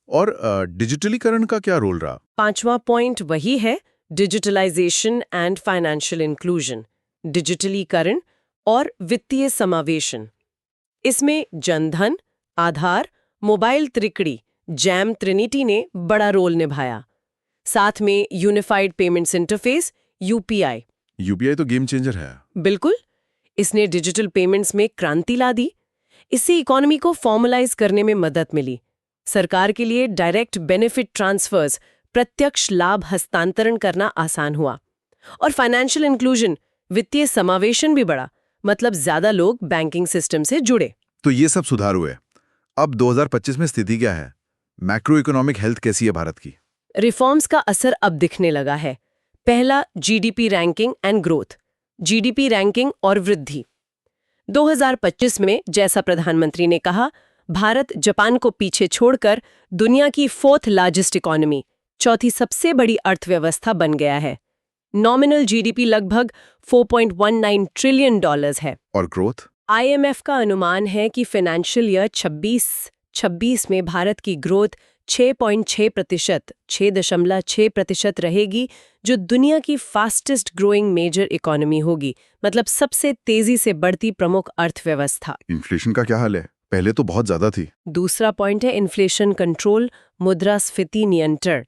और डिजिटलीकरण का क्या रोल रहा? पांचवा पॉइंट वही है, डिजिटलाइजेशन एंड फाइनेंशियल इंक्लूजन, डिजिटलीकरण और वित्तीय समावेशन। इसमें जनधन, आधार, मोबाइल त्रिकड़ी, जैम ट्रिनिटी ने बड़ा रोल निभाया। साथ में unified payments interface, UPI. UPI तो गेम चेंजर है। बिल्कुल, इसने डिजिटल पेमेंट्स में क्रांति ला दी। इससे इकोनॉमी को फॉर्मलाइज करने में मदद मिली। सरकार के लिए डायरेक्ट बेनिफिट ट्रांसफर्स, प्रत्यक्ष लाभ हस्तांतरण करना आसान हुआ। और फाइनेंशियल इंक्लूजन, वित्तीय समावेशन भी बढ़ा, मतलब ज्यादा लोग बैंकिंग सिस्टम से जुड़े। तो ये सब सुधार हुए। अब 2025 में स्थिति क्या है? मैक्रो इकोनॉमिक हेल्थ कैसी है भारत की? रिफॉर्म्स का असर अब दिखने लगा है। पहला, GDP ranking and growth, GDP ranking और वृद्धि। 2025 में, जैसा प्रधानमंत्री ने कहा, भारत जापान को पीछे छोड़कर दुनिया की 4th लार्जेस्ट इकोनॉमी, चौथी सबसे बड़ी अर्थव्यवस्था बन गया है। नॉमिनल जीडीपी लगभग $4.19 ट्रिलियन है। और ग्रोथ? आईएमएफ का अनुमान है कि फाइनेंशियल ईयर 26 में भारत की ग्रोथ 6.6%, 6.6% रहेगी, जो दुनिया की फास्टेस्ट ग्रोइंग मेजर इकोनॉमी होगी, मतलब सबसे तेजी से बढ़ती प्रमुख अर्थव्यवस्था। इन्फ्लेशन का क्या हाल है? पहले तो बहुत ज्यादा थी। दूसरा पॉइंट है इन्फ्लेशन कंट्रोल, मुद्रास्फीति नियंत्रण।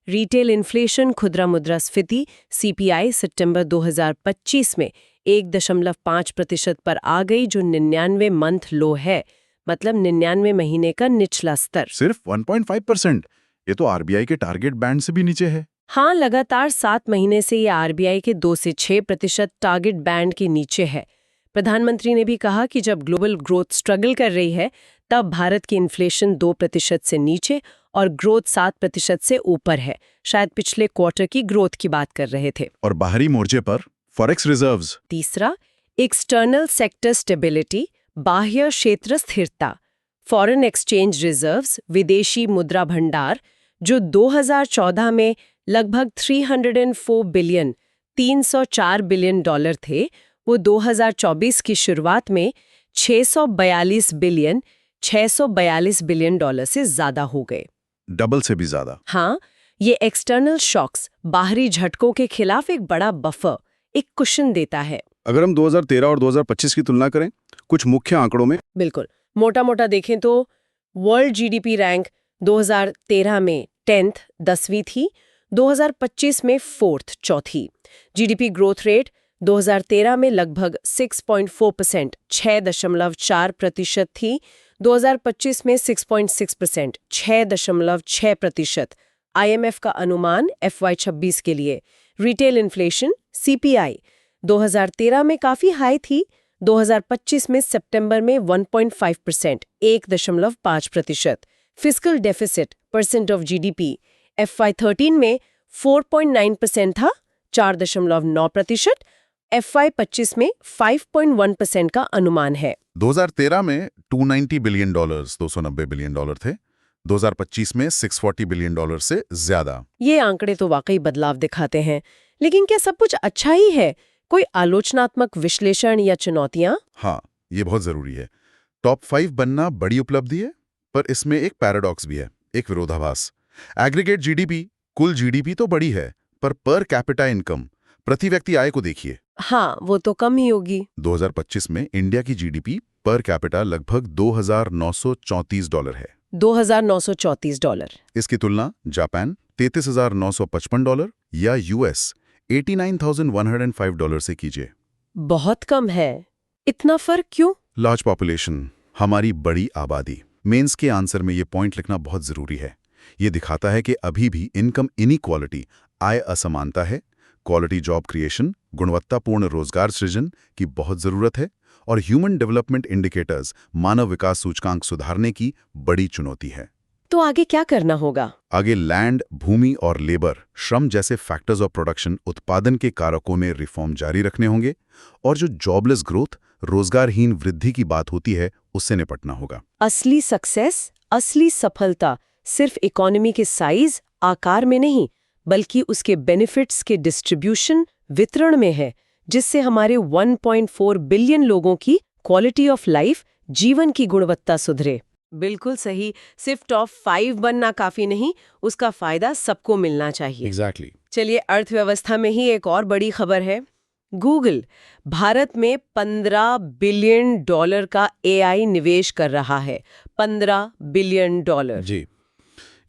रिटेल इन्फ्लेशन, खुदरा मुद्रास्फीति सीपीआई सितंबर 2025 में 1.5% पर आ गई, जो 99 मंथ लो है, मतलब 99 महीने का निचला स्तर। सिर्फ 1.5%? ये तो आरबीआई के टारगेट बैंड से भी नीचे है। हाँ, लगातार 7 महीने से ये आरबीआई के 2 से 6% टारगेट बैंड के नीचे है। प्रधानमंत्री ने भी कहा कि जब ग्लोबल ग्रोथ स्ट्रगल कर रही है, तब भारत की इन्फ्लेशन 2% से नीचे और ग्रोथ 7% से ऊपर है। शायद पिछले क्वार्टर की ग्रोथ की बात कर रहे थे। और बाहरी मोर्चे पर फॉरेक्स रिजर्व्स? तीसरा, एक्सटर्नल सेक्टर स्टेबिलिटी, बाह्य क्षेत्र स्थिरता। फॉरेन एक्सचेंज रिजर्व्स, विदेशी मुद्रा भंडार, जो 2014 में लगभग 304 बिलियन डॉलर थे, वो 2024 की शुरुआत में 642 बिलियन डॉलर से ज्यादा हो गए। डबल से भी ज्यादा। हाँ, ये एक्सटर्नल शॉक्स, बाहरी झटकों के खिलाफ एक बड़ा बफर, एक कुशन देता है। अगर हम 2013 और 2025 की तुलना करें कुछ मुख्य आंकड़ों में? बिल्कुल, मोटा-मोटा देखें तो वर्ल्ड जीडीपी रैंक 2013 में 10th 10वीं थी, 2025 में 4th चौथी। जीडीपी ग्रोथ रेट 2013 में लगभग 6.4%, 6.4% थी, 2025 में 6.6%, 6.6%। आईएमएफ का अनुमान FY26 के लिए रिटेल इन्फ्लेशन सीपीआई 2013 में काफी हाई थी, 2025 में सितंबर में 1.5%, 1.5%। Fiscal deficit percent of GDP FY13 में 4.9% था, 4.9%। FY25 में 5.1% का अनुमान है। 2013 में $290 बिलियन, $290 बिलियन थे। 2025 में $640 बिलियन से ज्यादा। ये आंकड़े तो वाकई बदलाव दिखाते हैं, लेकिन क्या सब कुछ अच्छा ही है? कोई आलोचनात्मक विश्लेषण या चुनौतियां? हाँ, ये बहुत जरूरी है। टॉप 5 बनना बड़ी उपलब्धि है, पर इसमें एक पैराडॉक्स भी है, एक विरोधाभास। एग्रीगेट जीडीपी, कुल जीडीपी तो बड़ी है, पर कैपिटा इनकम, प्रति व्यक्ति आय को देखिए। हाँ, वो तो कम ही होगी। 2025 में इंडिया की जीडीपी पर कैपिटा लगभग $2,934 है। $2,934। इसकी तुलना जापान $33,955 या यूएस $89,105 से कीजिए। बहुत कम है। इतना फर्क क्यों? लार्ज पॉपुलेशन, हमारी बड़ी आबादी। मेंस के आंसर में ये पॉइंट लिखना बहुत जरूरी है। ये दिखाता है कि अभी भी इनकम इनइक्वालिटी, आय असमानता है, क्वालिटी जॉब क्रिएशन, गुणवत्तापूर्ण रोजगार सृजन की बहुत जरूरत है, और ह्यूमन डेवलपमेंट इंडिकेटर्स, मानव विकास सूचकांक सुधारने की बड़ी चुनौती है। तो आगे क्या करना होगा? आगे लैंड, भूमि और लेबर, श्रम जैसे फैक्टर्स ऑफ प्रोडक्शन, उत्पादन के कारकों में रिफॉर्म जारी रखने होंगे, और जो जॉबलेस ग्रोथ, रोजगारहीन वृद्धि की बात होती है, उससे निपटना होगा। असली सक्सेस, असली सफलता सिर्फ इकोनॉमी के साइज, आकार में नहीं, बल्कि उसके बेनिफिट्स के डिस्ट्रीब्यूशन, वितरण में है, जिससे हमारे 1.4 बिलियन लोगों की क्वालिटी ऑफ लाइफ, जीवन की गुणवत्ता सुधरे। बिल्कुल सही। सिर्फ टॉप 5 बनना काफी नहीं, उसका फायदा सबको मिलना चाहिए। एग्जैक्टली। चलिए, अर्थव्यवस्था में ही एक और बड़ी खबर है। गूगल भारत में $15 बिलियन का AI निवेश कर रहा है। $15 बिलियन। जी,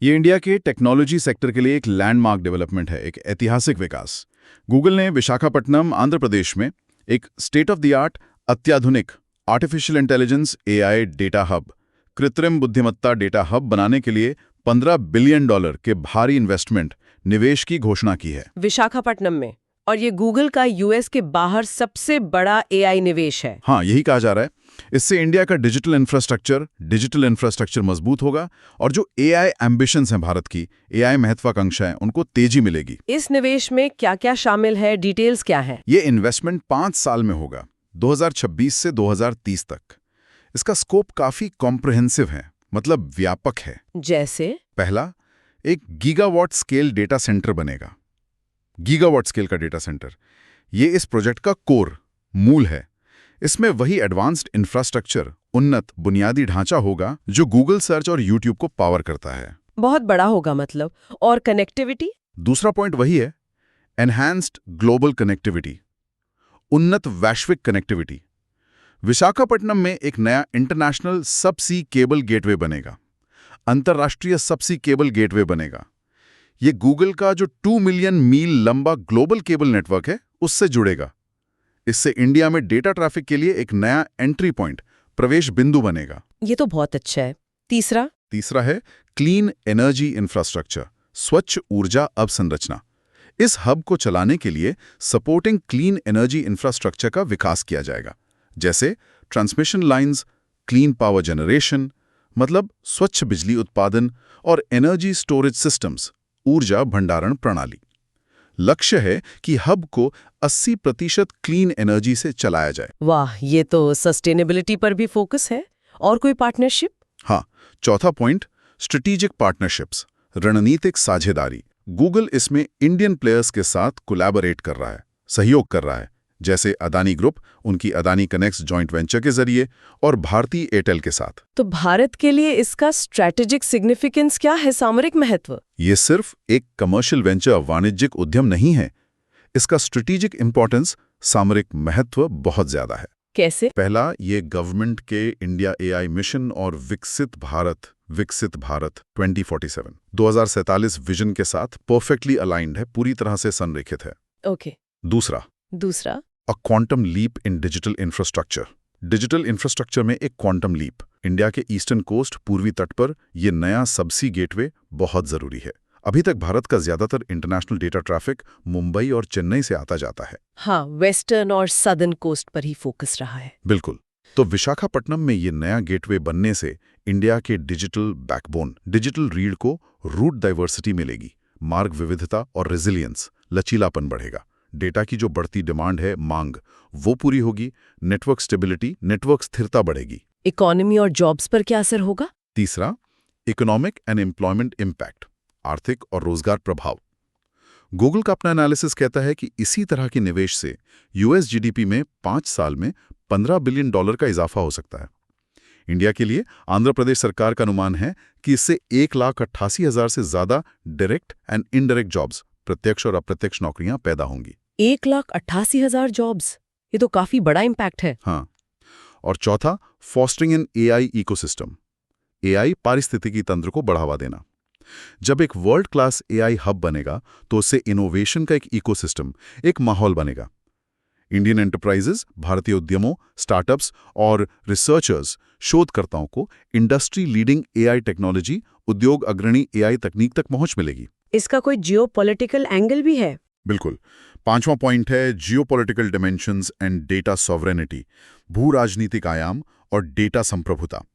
ये इंडिया के टेक्नोलॉजी सेक्टर के लिए एक लैंडमार्क डेवलपमेंट है, एक ऐतिहासिक विकास। गूगल ने विशाखापट्टनम, आंध्र प्रदेश में एक स्टेट ऑफ द आर्ट, अत्याधुनिक artificial intelligence AI data hub, कृत्रिम बुद्धिमत्ता डेटा हब बनाने के लिए $15 बिलियन के भारी इन्वेस्टमेंट, निवेश की घोषणा की है। विशाखापट्टनम में, और ये गूगल का US के बाहर सबसे बड़ा AI निवेश है। हाँ, यही कहा जा रहा है। इससे इंडिया का डिजिटल इंफ्रास्ट्रक्चर मजबूत होगा, और जो AI एम्बिशंस हैं भारत की, AI महत्वाकांक्षाएं, उनको तेजी मिलेगी। इस निवेश में क्या-क्या शामिल है? डिटेल्स क्या हैं? ये इन्वेस्टमेंट 5 साल में होगा, 2026 से 2030 तक। इसका स्कोप काफी कॉम्प्रिहेंसिव है, मतलब व्यापक है। जैसे? पहला, एक गीगावाट स्केल डेटा सेंटर बनेगा। गीगावाट स्केल का डेटा सेंटर, ये इस प्रोजेक्ट का कोर, मूल है। इसमें वही एडवांस्ड इंफ्रास्ट्रक्चर, उन्नत बुनियादी ढांचा होगा जो गूगल सर्च और यूट्यूब को पावर करता है। बहुत बड़ा होगा मतलब। और कनेक्टिविटी? दूसरा पॉइंट वही है, एनहांस्ड ग्लोबल कनेक्टिविटी, उन्नत वैश्विक कनेक्टिविटी। विशाखापट्टनम में एक नया इंटरनेशनल सबसी केबल गेटवे बनेगा, अंतर्राष्ट्रीय सबसी केबल गेटवे बनेगा। ये गूगल का जो 2 मिलियन मील लंबा ग्लोबल केबल नेटवर्क है, उससे जुड़ेगा। इससे इंडिया में डेटा ट्रैफिक के लिए एक नया एंट्री पॉइंट, प्रवेश बिंदु बनेगा। ये तो बहुत अच्छा है। तीसरा है क्लीन एनर्जी इंफ्रास्ट्रक्चर, स्वच्छ ऊर्जा अवसंरचना। इस हब को चलाने के लिए सपोर्टिंग क्लीन एनर्जी इंफ्रास्ट्रक्चर का विकास किया जाएगा, जैसे transmission lines, clean power generation, मतलब स्वच्छ बिजली उत्पादन, और एनर्जी स्टोरेज सिस्टम्स, ऊर्जा भंडारण प्रणाली। लक्ष्य है कि हब को 80% क्लीन एनर्जी से चलाया जाए। वाह, ये तो सस्टेनेबिलिटी पर भी फोकस है। और कोई पार्टनरशिप? हाँ, चौथा पॉइंट, स्ट्रेटेजिक पार्टनरशिप्स, रणनीतिक साझेदारी। गूगल इसमें इंडियन प्लेयर्स के साथ कोलैबोरेट कर रहा है, सहयोग कर रहा है, जैसे अदानी ग्रुप, उनकी अदानी कनेक्ट्स जॉइंट वेंचर के जरिए, और भारती एयरटेल के साथ। तो भारत के लिए इसका स्ट्रैटेजिक सिग्निफिकेंस क्या है, सामरिक महत्व? ये सिर्फ एक कमर्शियल वेंचर, वाणिज्यिक उद्यम नहीं है। इसका स्ट्रेटेजिक इंपॉर्टेंस, सामरिक महत्व बहुत ज्यादा है। कैसे? पहला, ये गवर्नमेंट के इंडिया AI मिशन और विकसित भारत 2047 विजन के साथ परफेक्टली अलाइंड है, पूरी तरह से संरेखित है। ओके। दूसरा, a quantum leap in digital infrastructure. Digital infrastructure में एक क्वांटम लीप। इंडिया के ईस्टर्न कोस्ट, पूर्वी तट पर ये नया सबसी गेटवे बहुत जरूरी है। अभी तक भारत का ज्यादातर इंटरनेशनल डेटा ट्रैफिक मुंबई और चेन्नई से आता जाता है। हाँ, वेस्टर्न और सदर्न कोस्ट पर ही फोकस रहा है। बिल्कुल। तो विशाखापट्टनम में ये नया गेटवे बनने से इंडिया के डिजिटल बैकबोन, डिजिटल रीढ़ को रूट डाइवर्सिटी मिलेगी, मार्ग विविधता और रेजिलियंस, लचीलापन बढ़ेगा। डेटा की जो बढ़ती डिमांड है, मांग, वो पूरी होगी। नेटवर्क स्टेबिलिटी, नेटवर्क स्थिरता बढ़ेगी। इकोनॉमी और जॉब्स पर क्या असर होगा? तीसरा, इकोनॉमिक एंड एम्प्लॉयमेंट इम्पैक्ट, आर्थिक और रोजगार प्रभाव। गूगल का अपना एनालिसिस कहता है कि इसी तरह के निवेश से यूएस जीडीपी में 5 साल में $15 बिलियन का इजाफा हो सकता है। इंडिया के लिए आंध्र प्रदेश सरकार का अनुमान है कि इससे 1,88,000 से ज्यादा डायरेक्ट एंड इनडायरेक्ट जॉब्स, प्रत्यक्ष और अप्रत्यक्ष नौकरियां पैदा होंगी। 1,88,000 जॉब्स, ये तो काफी बड़ा इम्पैक्ट है। हाँ। और चौथा, fostering an AI ecosystem, AI पारिस्थितिकी तंत्र को बढ़ावा देना। जब एक वर्ल्ड क्लास एआई हब बनेगा तो उससे इनोवेशन का एक इकोसिस्टम, एक माहौल बनेगा। इंडियन एंटरप्राइजेस, भारतीय उद्यमों, स्टार्टअप्स और रिसर्चर्स, शोधकर्ताओं को इंडस्ट्री लीडिंग एआई टेक्नोलॉजी, उद्योग अग्रणी एआई तकनीक तक पहुंच मिलेगी। इसका कोई जियोपॉलिटिकल एंगल भी है? बिल्कुल। 5वां पॉइंट है geopolitical dimensions and data sovereignty, भू राजनीतिक आयाम और डेटा संप्रभुता।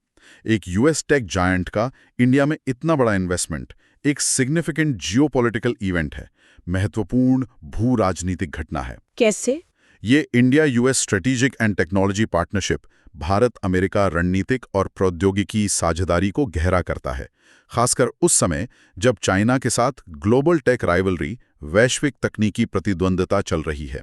एक यूएस टेक जायंट का इंडिया में इतना बड़ा इन्वेस्टमेंट एक सिग्निफिकेंट जियोपॉलिटिकल इवेंट है, महत्वपूर्ण भू राजनीतिक घटना है। कैसे? ये India US strategic and technology partnership Bharat America रणनीतिक और प्रौद्योगिकी साझेदारी को गहरा करता है, खासकर उस समय जब चाइना के साथ ग्लोबल टेक राइवलरी, वैश्विक तकनीकी प्रतिद्वंद्विता चल रही है।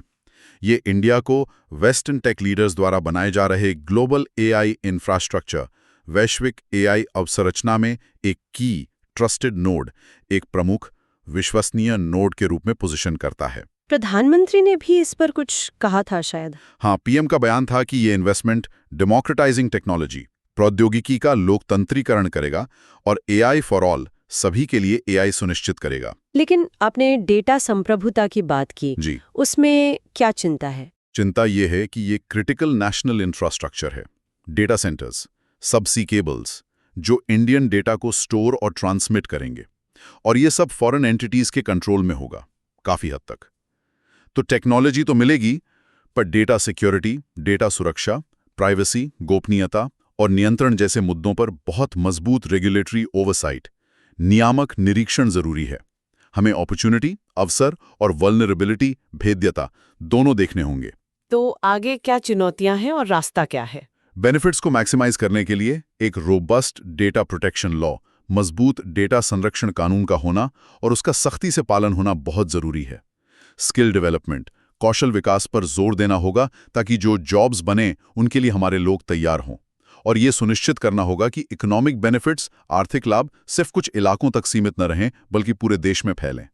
ये इंडिया को वेस्टर्न टेक लीडर्स द्वारा बनाए जा रहे ग्लोबल एआई इंफ्रास्ट्रक्चर, वैश्विक एआई अवसंरचना में एक की ट्रस्टेड नोड, एक प्रमुख विश्वसनीय नोड के रूप में पोजीशन करता है। प्रधानमंत्री ने भी इस पर कुछ कहा था शायद। हाँ, पीएम का बयान था कि ये इन्वेस्टमेंट डेमोक्रेटाइजिंग टेक्नोलॉजी, प्रौद्योगिकी का लोकतंत्रीकरण करेगा और एआई फॉर ऑल, सभी के लिए एआई सुनिश्चित करेगा। लेकिन आपने डेटा संप्रभुता की बात की जी, उसमें क्या चिंता है? चिंता ये है कि ये क्रिटिकल नेशनल इंफ्रास्ट्रक्चर है। डेटा सेंटर्स, सबसी केबल्स, जो इंडियन डेटा को स्टोर और ट्रांसमिट करेंगे, और ये सब फॉरेन एंटिटीज के कंट्रोल में होगा काफी हद तक। तो टेक्नोलॉजी तो मिलेगी, पर डेटा सिक्योरिटी, डेटा सुरक्षा, प्राइवेसी, गोपनीयता और नियंत्रण जैसे मुद्दों पर बहुत मजबूत रेगुलेटरी ओवरसाइट, नियामक निरीक्षण जरूरी है। हमें अपॉर्चुनिटी, अवसर और वल्नरेबिलिटी, भेद्यता दोनों देखने होंगे। तो आगे क्या चुनौतियां हैं और रास्ता क्या है? बेनिफिट्स को मैक्सिमाइज करने के लिए एक रोबस्ट डेटा प्रोटेक्शन लॉ, मजबूत डेटा संरक्षण कानून का होना और उसका सख्ती से पालन होना बहुत जरूरी है। स्किल डेवलपमेंट, कौशल विकास पर जोर देना होगा ताकि जो जॉब्स बने उनके लिए हमारे लोग तैयार हों। और ये सुनिश्चित करना होगा कि इकोनॉमिक बेनिफिट्स, आर्थिक लाभ सिर्फ कुछ इलाकों तक सीमित न रहें बल्कि पूरे देश में फैलें।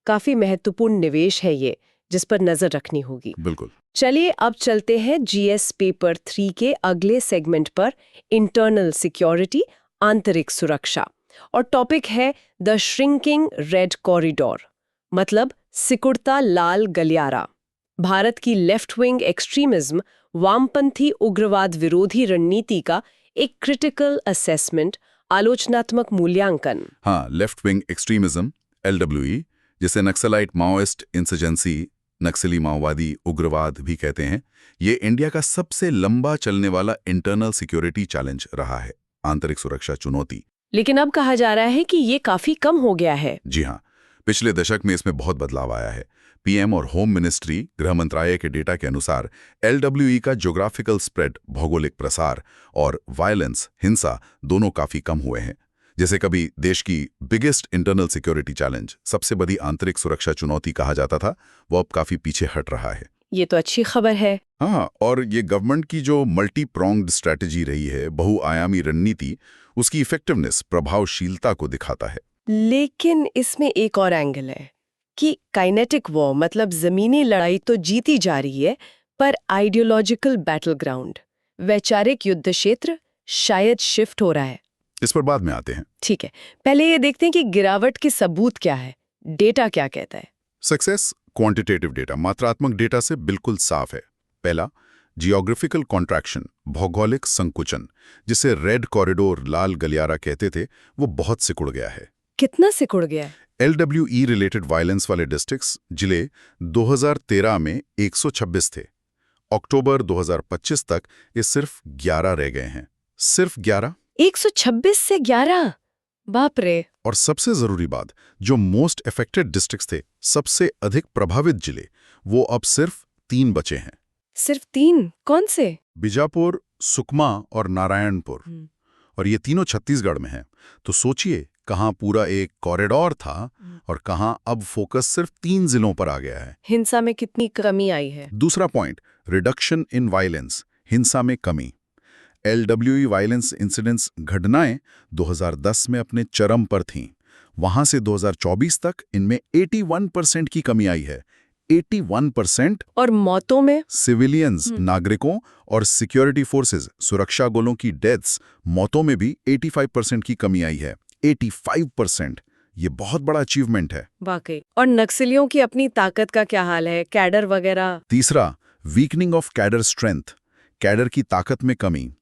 काफी महत्वपूर्ण निवेश है ये, जिस पर नजर रखनी होगी। बिल्कुल। चलिए अब चलते हैं जीएस पेपर 3 के अगले सेगमेंट पर, इंटरनल सिक्योरिटी, आंतरिक सुरक्षा। और टॉपिक है द श्रिंकिंग रेड कॉरिडोर, मतलब सिकुड़ता लाल गलियारा। भारत की लेफ्ट विंग एक्सट्रीमिज्म, वामपंथी उग्रवाद विरोधी रणनीति का एक क्रिटिकल असेसमेंट, आलोचनात्मक मूल्यांकन। हाँ, लेफ्ट विंग एक्सट्रीमिज्म, LWE, जिसे नक्सलाइट माओइस्ट इंसर्जेंसी, नक्सली माओवादी उग्रवाद भी कहते हैं, ये इंडिया का सबसे लंबा चलने वाला इंटरनल सिक्योरिटी चैलेंज रहा है, आंतरिक सुरक्षा चुनौती। लेकिन अब कहा जा रहा है कि ये काफी कम हो गया है। जी हाँ, पिछले दशक में इसमें बहुत बदलाव आया है। पीएम और होम मिनिस्ट्री, गृह मंत्रालय के डेटा के अनुसार LWE का ज्योग्राफिकल स्प्रेड, भौगोलिक प्रसार और वायलेंस, हिंसा दोनों काफी कम हुए हैं। जैसे कभी देश की बिगेस्ट इंटरनल सिक्योरिटी चैलेंज, सबसे बड़ी आंतरिक सुरक्षा चुनौती कहा जाता था, वो अब काफी पीछे हट रहा है। ये तो अच्छी खबर है। हाँ, और ये गवर्नमेंट की जो मल्टी प्रोंग्ड स्ट्रैटेजी रही है, बहुआयामी रणनीति, उसकी इफेक्टिवनेस, प्रभावशीलता को दिखाता है। लेकिन इसमें एक और एंगल है कि काइनेटिक वॉर, मतलब जमीनी लड़ाई तो जीती जा रही है, पर आइडियोलॉजिकल बैटल ग्राउंड, वैचारिक युद्ध क्षेत्र शायद शिफ्ट हो रहा है। इस पर बाद में आते हैं। ठीक है, पहले ये देखते हैं कि गिरावट के सबूत क्या है, डेटा क्या कहता है। सक्सेस क्वांटिटेटिव डेटा, मात्रात्मक डेटा से बिल्कुल साफ है। पहला, जियोग्राफिकल कॉन्ट्रैक्शन, भौगोलिक संकुचन, जिसे रेड कॉरिडोर, लाल गलियारा कहते थे, वो बहुत सिकुड़ गया है। कितना सिकुड़ गया है? LWE रिलेटेड वायलेंस वाले डिस्ट्रिक्ट्स, जिले 2013 में 126 थे अक्टूबर 2025 तक ये सिर्फ 11 रह गए हैं। सिर्फ 11। 126 से 11। बाप रे। और सबसे जरूरी बात, जो मोस्ट अफेक्टेड डिस्ट्रिक्ट्स थे, सबसे अधिक प्रभावित जिले, वो अब सिर्फ 3 बचे हैं। सिर्फ 3? कौन से? बीजापुर, सुकमा और नारायणपुर। और ये तीनों छत्तीसगढ़ में हैं। तो सोचिए, कहाँ पूरा एक कॉरिडोर था और कहाँ अब फोकस सिर्फ 3 जिलों पर आ गया है। हिंसा में कितनी कमी आई है? दूसरा पॉइंट, रिडक्शन इन वायलेंस, हिंसा में कमी। LWE वायलेंस इंसिडेंट्स घटनाएं 2010 में अपने चरम पर थीं। वहां से 2024 तक इनमें 81% की कमी आई है। 81%। और मौतों में? सिविलियंस, नागरिकों और सिक्योरिटी फोर्सेस, सुरक्षा बलों की डेथ्स, मौतों में भी 85% की कमी आई है। 85%। ये बहुत बड़ा अचीवमेंट है। वाकई। और नक्सलियों की अपनी ताकत का क्या हाल है? कैडर वगैरह? तीसरा, weakening of cadre strength, cadre की ताकत में कमी।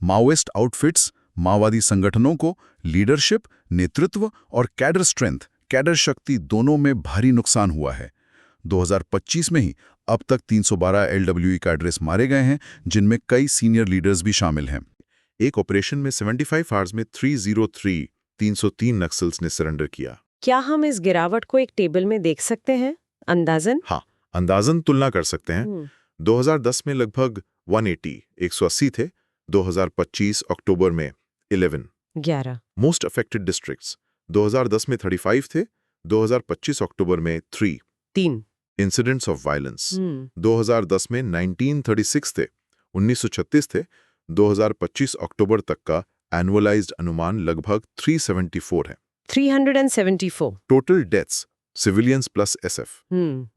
माओइस्ट आउटफिट्स, माओवादी संगठनों को लीडरशिप, नेतृत्व और कैडर स्ट्रेंथ, कैडर शक्ति दोनों में भारी नुकसान हुआ है। 2025 में ही अब तक 312 LWE कैडरेस मारे गए हैं, जिनमें कई सीनियर लीडर्स भी शामिल हैं। एक ऑपरेशन में 75 आवर्स में 303 नक्सल्स ने सरेंडर किया। क्या हम इस गिरावट को एक टेबल में देख सकते हैं, अंदाजन? हाँ, अंदाजन तुलना कर सकते हैं। 2010 में लगभग 180 थे। 2025 अक्टूबर में 11। मोस्ट अफेक्टेड डिस्ट्रिक्ट्स 2010 में 35 थे। 2025 अक्टूबर में 3 इंसिडेंट्स ऑफ वायलेंस। 2010 में 1936 थे, 1936 थे। 2025 अक्टूबर तक का एनुअलाइज्ड अनुमान लगभग 374 है। 374। Total deaths civilians plus SF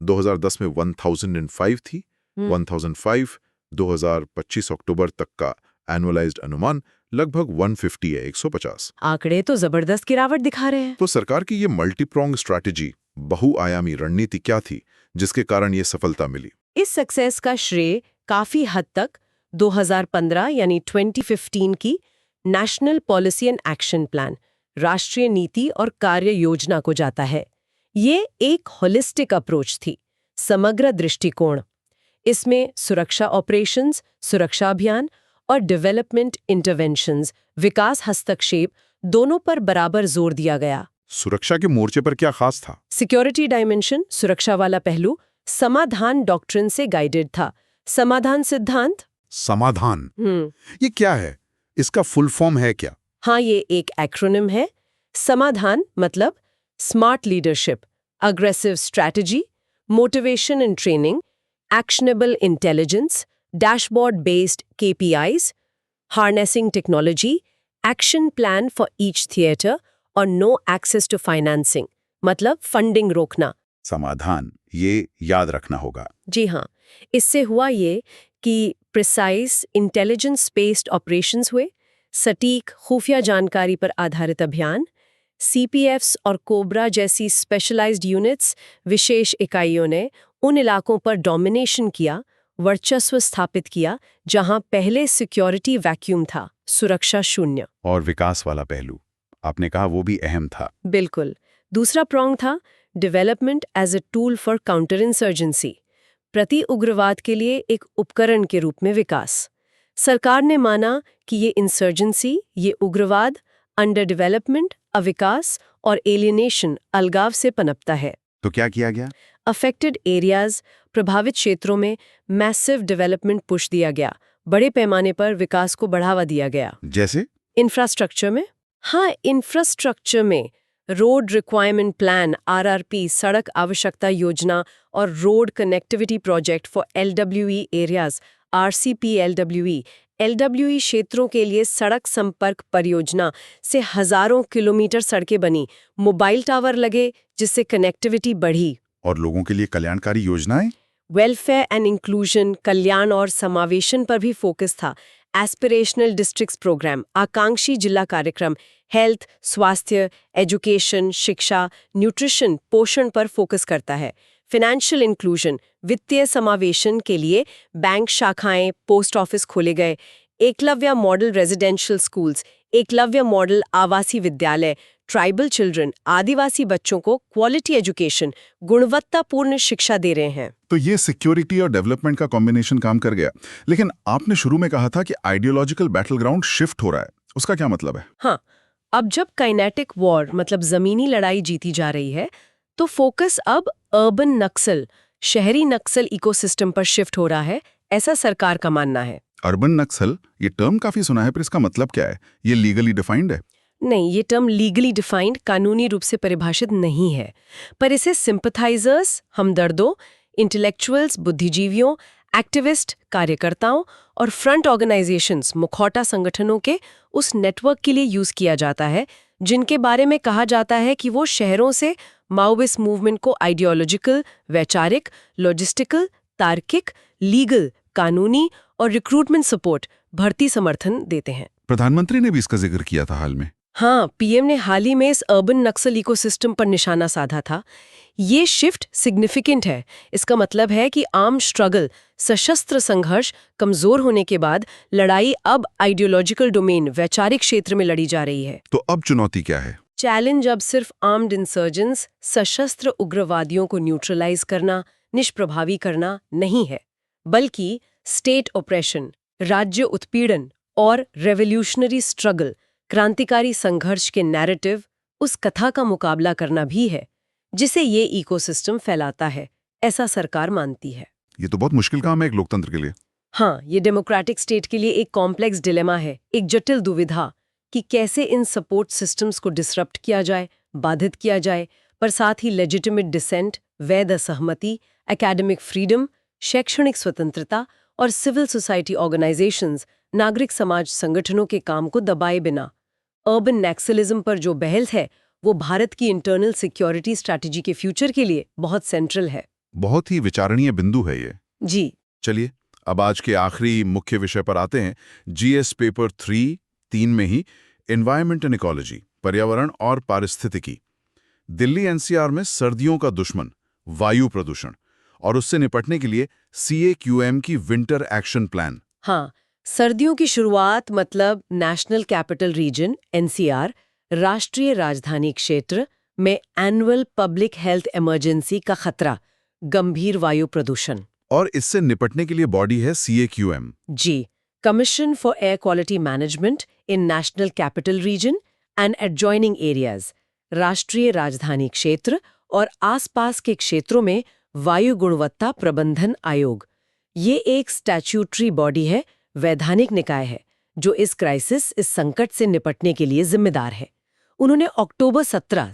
2010 में 1005 थी। 1005। 2025 अक्टूबर तक का एनुअलाइज्ड अनुमान लगभग 150 है, 150। आंकड़े तो जबरदस्त गिरावट दिखा रहे हैं। तो सरकार की ये मल्टीप्रोंग स्ट्रैटेजी, बहुआयामी रणनीति क्या थी जिसके कारण ये सफलता मिली? इस सक्सेस का श्रेय काफी हद तक 2015 यानी 2015 की national policy and action plan, राष्ट्रीय नीति और कार्य योजना को जाता है। ये एक होलिस्टिक अप्रोच थी, समग्र दृष्टिकोण। इसमें सुरक्षा ऑपरेशंस, सुरक्षा अभियान और डेवलपमेंट इंटरवेंशंस, विकास हस्तक्षेप, दोनों पर बराबर जोर दिया गया। सुरक्षा के मोर्चे पर क्या खास था? सिक्योरिटी डायमेंशन, सुरक्षा वाला पहलू, समाधान डॉक्ट्रिन से गाइडेड था। समाधान सिद्धांत। समाधान, ये क्या है? इसका फुल फॉर्म है क्या? हाँ, ये एक एक्रोनिम है। समाधान मतलब smart leadership, aggressive strategy, motivation and training, actionable intelligence, dashboard-based KPIs, harnessing technology, action plan for each theater और no access to financing, मतलब फंडिंग रोकना। समाधान, ये याद रखना होगा। जी हाँ, इससे हुआ ये कि प्रिसाइज इंटेलिजेंस बेस्ड ऑपरेशंस हुए, सटीक खुफिया जानकारी पर आधारित अभियान, CPFs और कोबरा जैसी स्पेशलाइज्ड यूनिट्स, विशेष इकाइयों ने उन इलाकों पर डोमिनेशन किया, वर्चस्व स्थापित किया जहां पहले सिक्योरिटी वैक्यूम था, सुरक्षा शून्य। और विकास वाला पहलू, आपने कहा वो भी अहम था। बिल्कुल। दूसरा प्रॉन्ग था development as a tool for counter insurgency, प्रति उग्रवाद के लिए एक उपकरण के रूप में विकास। सरकार ने माना कि ये इंसर्जेंसी, ये उग्रवाद अंडर डेवलपमेंट, अविकास और एलियनेशन, अलगाव से पनपता है। तो क्या किया गया? अफेक्टेड एरियाज, प्रभावित क्षेत्रों में मैसिव डेवलपमेंट पुश दिया गया, बड़े पैमाने पर विकास को बढ़ावा दिया गया। जैसे इंफ्रास्ट्रक्चर में? हाँ, इंफ्रास्ट्रक्चर में रोड रिक्वायरमेंट प्लान RRP, सड़क आवश्यकता योजना और road connectivity project for LWE areas RCP-LWE। LWE क्षेत्रों के लिए सड़क संपर्क परियोजना से हजारों किलोमीटर सड़कें बनी, मोबाइल टावर लगे जिससे कनेक्टिविटी बढ़ी। और लोगों के लिए कल्याणकारी योजनाएं? वेलफेयर एंड इंक्लूजन, कल्याण और समावेशन पर भी फोकस था। एस्पिरेशनल डिस्ट्रिक्ट्स प्रोग्राम, आकांक्षी जिला कार्यक्रम, हेल्थ, स्वास्थ्य, एजुकेशन, शिक्षा, न्यूट्रिशन, पोषण पर फोकस करता है। फाइनेंशियल इंक्लूजन, वित्तीय समावेशन के लिए बैंक शाखाएं, पोस्ट ऑफिस खोले गए। Eklavya model residential schools, Eklavya model आवासीय विद्यालय, ट्राइबल चिल्ड्रन, आदिवासी बच्चों को क्वालिटी एजुकेशन, गुणवत्तापूर्ण शिक्षा दे रहे हैं। तो ये सिक्योरिटी और डेवलपमेंट का कॉम्बिनेशन काम कर गया। लेकिन आपने शुरू में कहा था कि आइडियोलॉजिकल बैटल ग्राउंड शिफ्ट हो रहा है, उसका क्या मतलब है? हाँ, अब जब काइनेटिक वॉर मतलब जमीनी लड़ाई जीती जा रही है, तो फोकस अब अर्बन नक्सल, शहरी नक्सल इकोसिस्टम पर शिफ्ट हो रहा है, ऐसा सरकार का मानना है। अर्बन नक्सल, ये टर्म काफी सुना है, पर इसका मतलब क्या है? ये लीगली डिफाइंड है? नहीं, ये टर्म लीगली डिफाइंड, कानूनी रूप से परिभाषित नहीं है, पर इसे सिंपथाइजर्स, हमदर्दों, इंटेलेक्चुअल्स, बुद्धिजीवियों, एक्टिविस्ट, कार्यकर्ताओं और फ्रंट ऑर्गेनाइजेशंस, मुखौटा संगठनों के उस नेटवर्क के लिए यूज किया जाता है जिनके बारे में कहा जाता है कि वो शहरों से माओविस्ट मूवमेंट को आइडियोलॉजिकल, वैचारिक, लॉजिस्टिकल, तार्किक, लीगल, कानूनी और रिक्रूटमेंट सपोर्ट, भर्ती समर्थन देते हैं। प्रधानमंत्री ने भी इसका जिक्र किया था हाल में। हाँ, पीएम ने हाल ही में इस अर्बन नक्सल इकोसिस्टम पर निशाना साधा था। ये शिफ्ट सिग्निफिकेंट है। इसका मतलब है कि आर्म स्ट्रगल, सशस्त्र संघर्ष कमजोर होने के बाद लड़ाई अब आइडियोलॉजिकल डोमेन, वैचारिक क्षेत्र में लड़ी जा रही है। तो अब चुनौती क्या है? चैलेंज अब सिर्फ आर्म्ड इंसर्जेंट्स, सशस्त्र उग्रवादियों को न्यूट्रलाइज करना, निष्प्रभावी करना नहीं है, बल्कि स्टेट ऑपरेशन, राज्य उत्पीड़न और रेवोल्यूशनरी स्ट्रगल, क्रांतिकारी संघर्ष के नैरेटिव, उस कथा का मुकाबला करना भी है जिसे ये इकोसिस्टम फैलाता है, ऐसा सरकार मानती है। ये तो बहुत मुश्किल काम है एक लोकतंत्र के लिए। हाँ, ये डेमोक्रेटिक स्टेट के लिए एक कॉम्प्लेक्स डिलेमा है, एक जटिल दुविधा कि कैसे इन सपोर्ट सिस्टम्स को डिसरप्ट किया जाए, बाधित किया जाए, पर साथ ही लेजिटिमेट डिसेंट, वैध असहमति, एकेडमिक फ्रीडम, शैक्षणिक स्वतंत्रता और सिविल सोसाइटी ऑर्गेनाइजेशंस, नागरिक समाज संगठनों के काम को दबाए बिना। अर्बन नैक्सलिज्म पर जो बहस है वो भारत की इंटरनल सिक्योरिटी स्ट्रैटेजी के फ्यूचर के लिए बहुत सेंट्रल है। बहुत ही विचारणीय बिंदु है ये। जी चलिए अब आज के आखिरी मुख्य विषय पर आते हैं। जीएस पेपर 3 में ही एनवायरमेंट एंड इकोलॉजी, पर्यावरण और पारिस्थितिकी। दिल्ली एनसीआर में सर्दियों का दुश्मन वायु प्रदूषण और उससे निपटने के लिए CAQM की विंटर एक्शन प्लान। हाँ, सर्दियों की शुरुआत मतलब नेशनल कैपिटल रीजन NCR, राष्ट्रीय राजधानी क्षेत्र में एनुअल पब्लिक हेल्थ इमरजेंसी का खतरा, गंभीर वायु प्रदूषण। और इससे निपटने के लिए बॉडी है CAQM। जी, commission for air quality management in national capital region and adjoining areas, राष्ट्रीय राजधानी क्षेत्र और आसपास के क्षेत्रों में वायु गुणवत्ता प्रबंधन आयोग। ये एक स्टैट्यूटरी बॉडी है, वैधानिक निकाय है, जो इस क्राइसिस, इस संकट से निपटने के लिए जिम्मेदार है। उन्होंने अक्टूबर 17,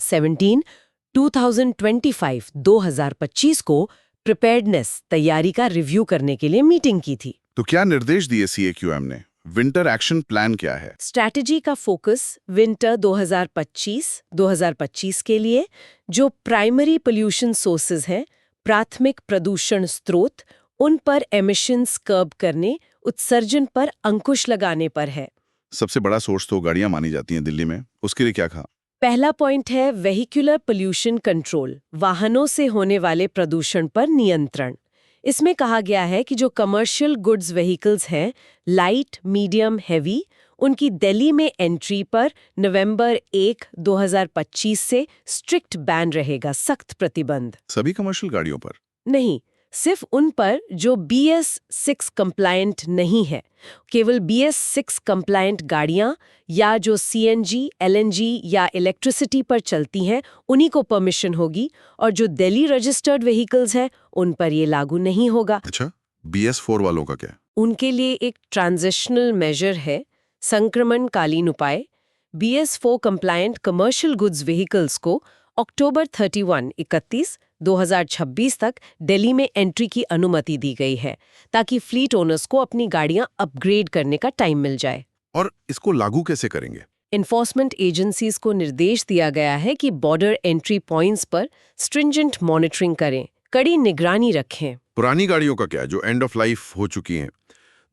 2025 को प्रिपेयर्डनेस, तैयारी का रिव्यू करने के लिए मीटिंग की थी। तो क्या निर्देश दिए CAQM ने? विंटर एक्शन प्लान क्या है? स्ट्रैटेजी का फोकस विंटर 2025 के लिए जो प्राइमरी पोल्यूशन सोर्सेज हैं, प्राथमिक प्रदूषण स्रोत, उन पर एमिशंस कर्ब करने, उत्सर्जन पर अंकुश लगाने पर है। सबसे बड़ा सोर्स तो गाड़ियां मानी जाती हैं दिल्ली में, उसके लिए क्या कहा? पहला पॉइंट है वेहिकुलर पोल्यूशन कंट्रोल, वाहनों से होने वाले प्रदूषण पर नियंत्रण। इसमें कहा गया है कि जो कमर्शियल गुड्स व्हीकल्स हैं, लाइट, मीडियम, हैवी, उनकी दिल्ली में एंट्री पर नवंबर 1, 2025 से स्ट्रिक्ट बैन रहेगा, सख्त प्रतिबंध। सभी कमर्शियल गाड़ियों पर? नहीं, सिर्फ उन पर जो BS6 कंप्लायंट नहीं है। केवल BS6 कंप्लायंट गाड़ियां या जो CNG, LNG या इलेक्ट्रिसिटी पर चलती हैं, उन्हीं को परमिशन होगी, और जो दिल्ली रजिस्टर्ड व्हीकल्स हैं, उन पर ये लागू नहीं होगा। अच्छा, BS4 वालों का क्या? उनके लिए एक ट्रांजिशनल मेजर है, संक्रमणकालीन उपाय। BS4 compliant commercial goods vehicles को अक्टूबर 31, 2026 तक दिल्ली में एंट्री की अनुमति दी गई है, ताकि फ्लीट ओनर्स को अपनी गाड़ियां अपग्रेड करने का टाइम मिल जाए। और इसको लागू कैसे करेंगे? एनफोर्समेंट एजेंसीज को निर्देश दिया गया है कि बॉर्डर एंट्री पॉइंट्स पर स्ट्रिंजेंट मॉनिटरिंग करें, कड़ी निगरानी रखें। पुरानी गाड़ियों का क्या, जो एंड ऑफ लाइफ हो चुकी हैं?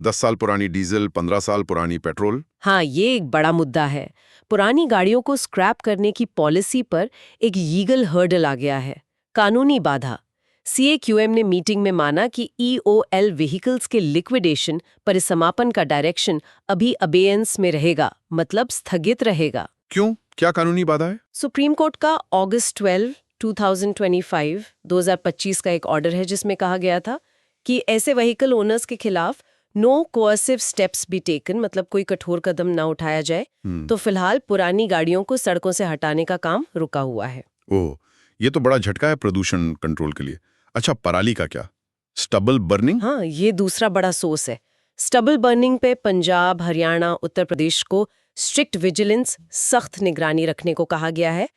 10 साल पुरानी डीजल, 15 साल पुरानी पेट्रोल। हाँ, ये एक बड़ा मुद्दा है। पुरानी गाड़ियों को स्क्रैप करने की पॉलिसी पर एक लीगल हर्डल आ गया है, कानूनी बाधा। CAQM ने मीटिंग में माना कि EOL व्हीकल्स के लिक्विडेशन, परिसमापन का डायरेक्शन अभी अबेयंस में रहेगा, मतलब स्थगित रहेगा। क्यों? क्या कानूनी बाधा है? सुप्रीम कोर्ट का अगस्त 12, 2025 का एक ऑर्डर है जिसमें कहा गया था कि ऐसे व्हीकल ओनर्स के खिलाफ no coercive steps be taken, मतलब कोई कठोर कदम ना उठाया जाए। तो फिलहाल पुरानी गाड़ियों को सड़कों से हटाने का काम रुका हुआ है। ओह, ये तो बड़ा झटका है प्रदूषण कंट्रोल के लिए। अच्छा, पराली का क्या? Stubble burning? हाँ, ये दूसरा बड़ा सोर्स है। स्टबल बर्निंग पे पंजाब, हरियाणा, उत्तर प्रदेश को स्ट्रिक्ट विजिलेंस, सख्त निगरानी रखने को कहा गया है।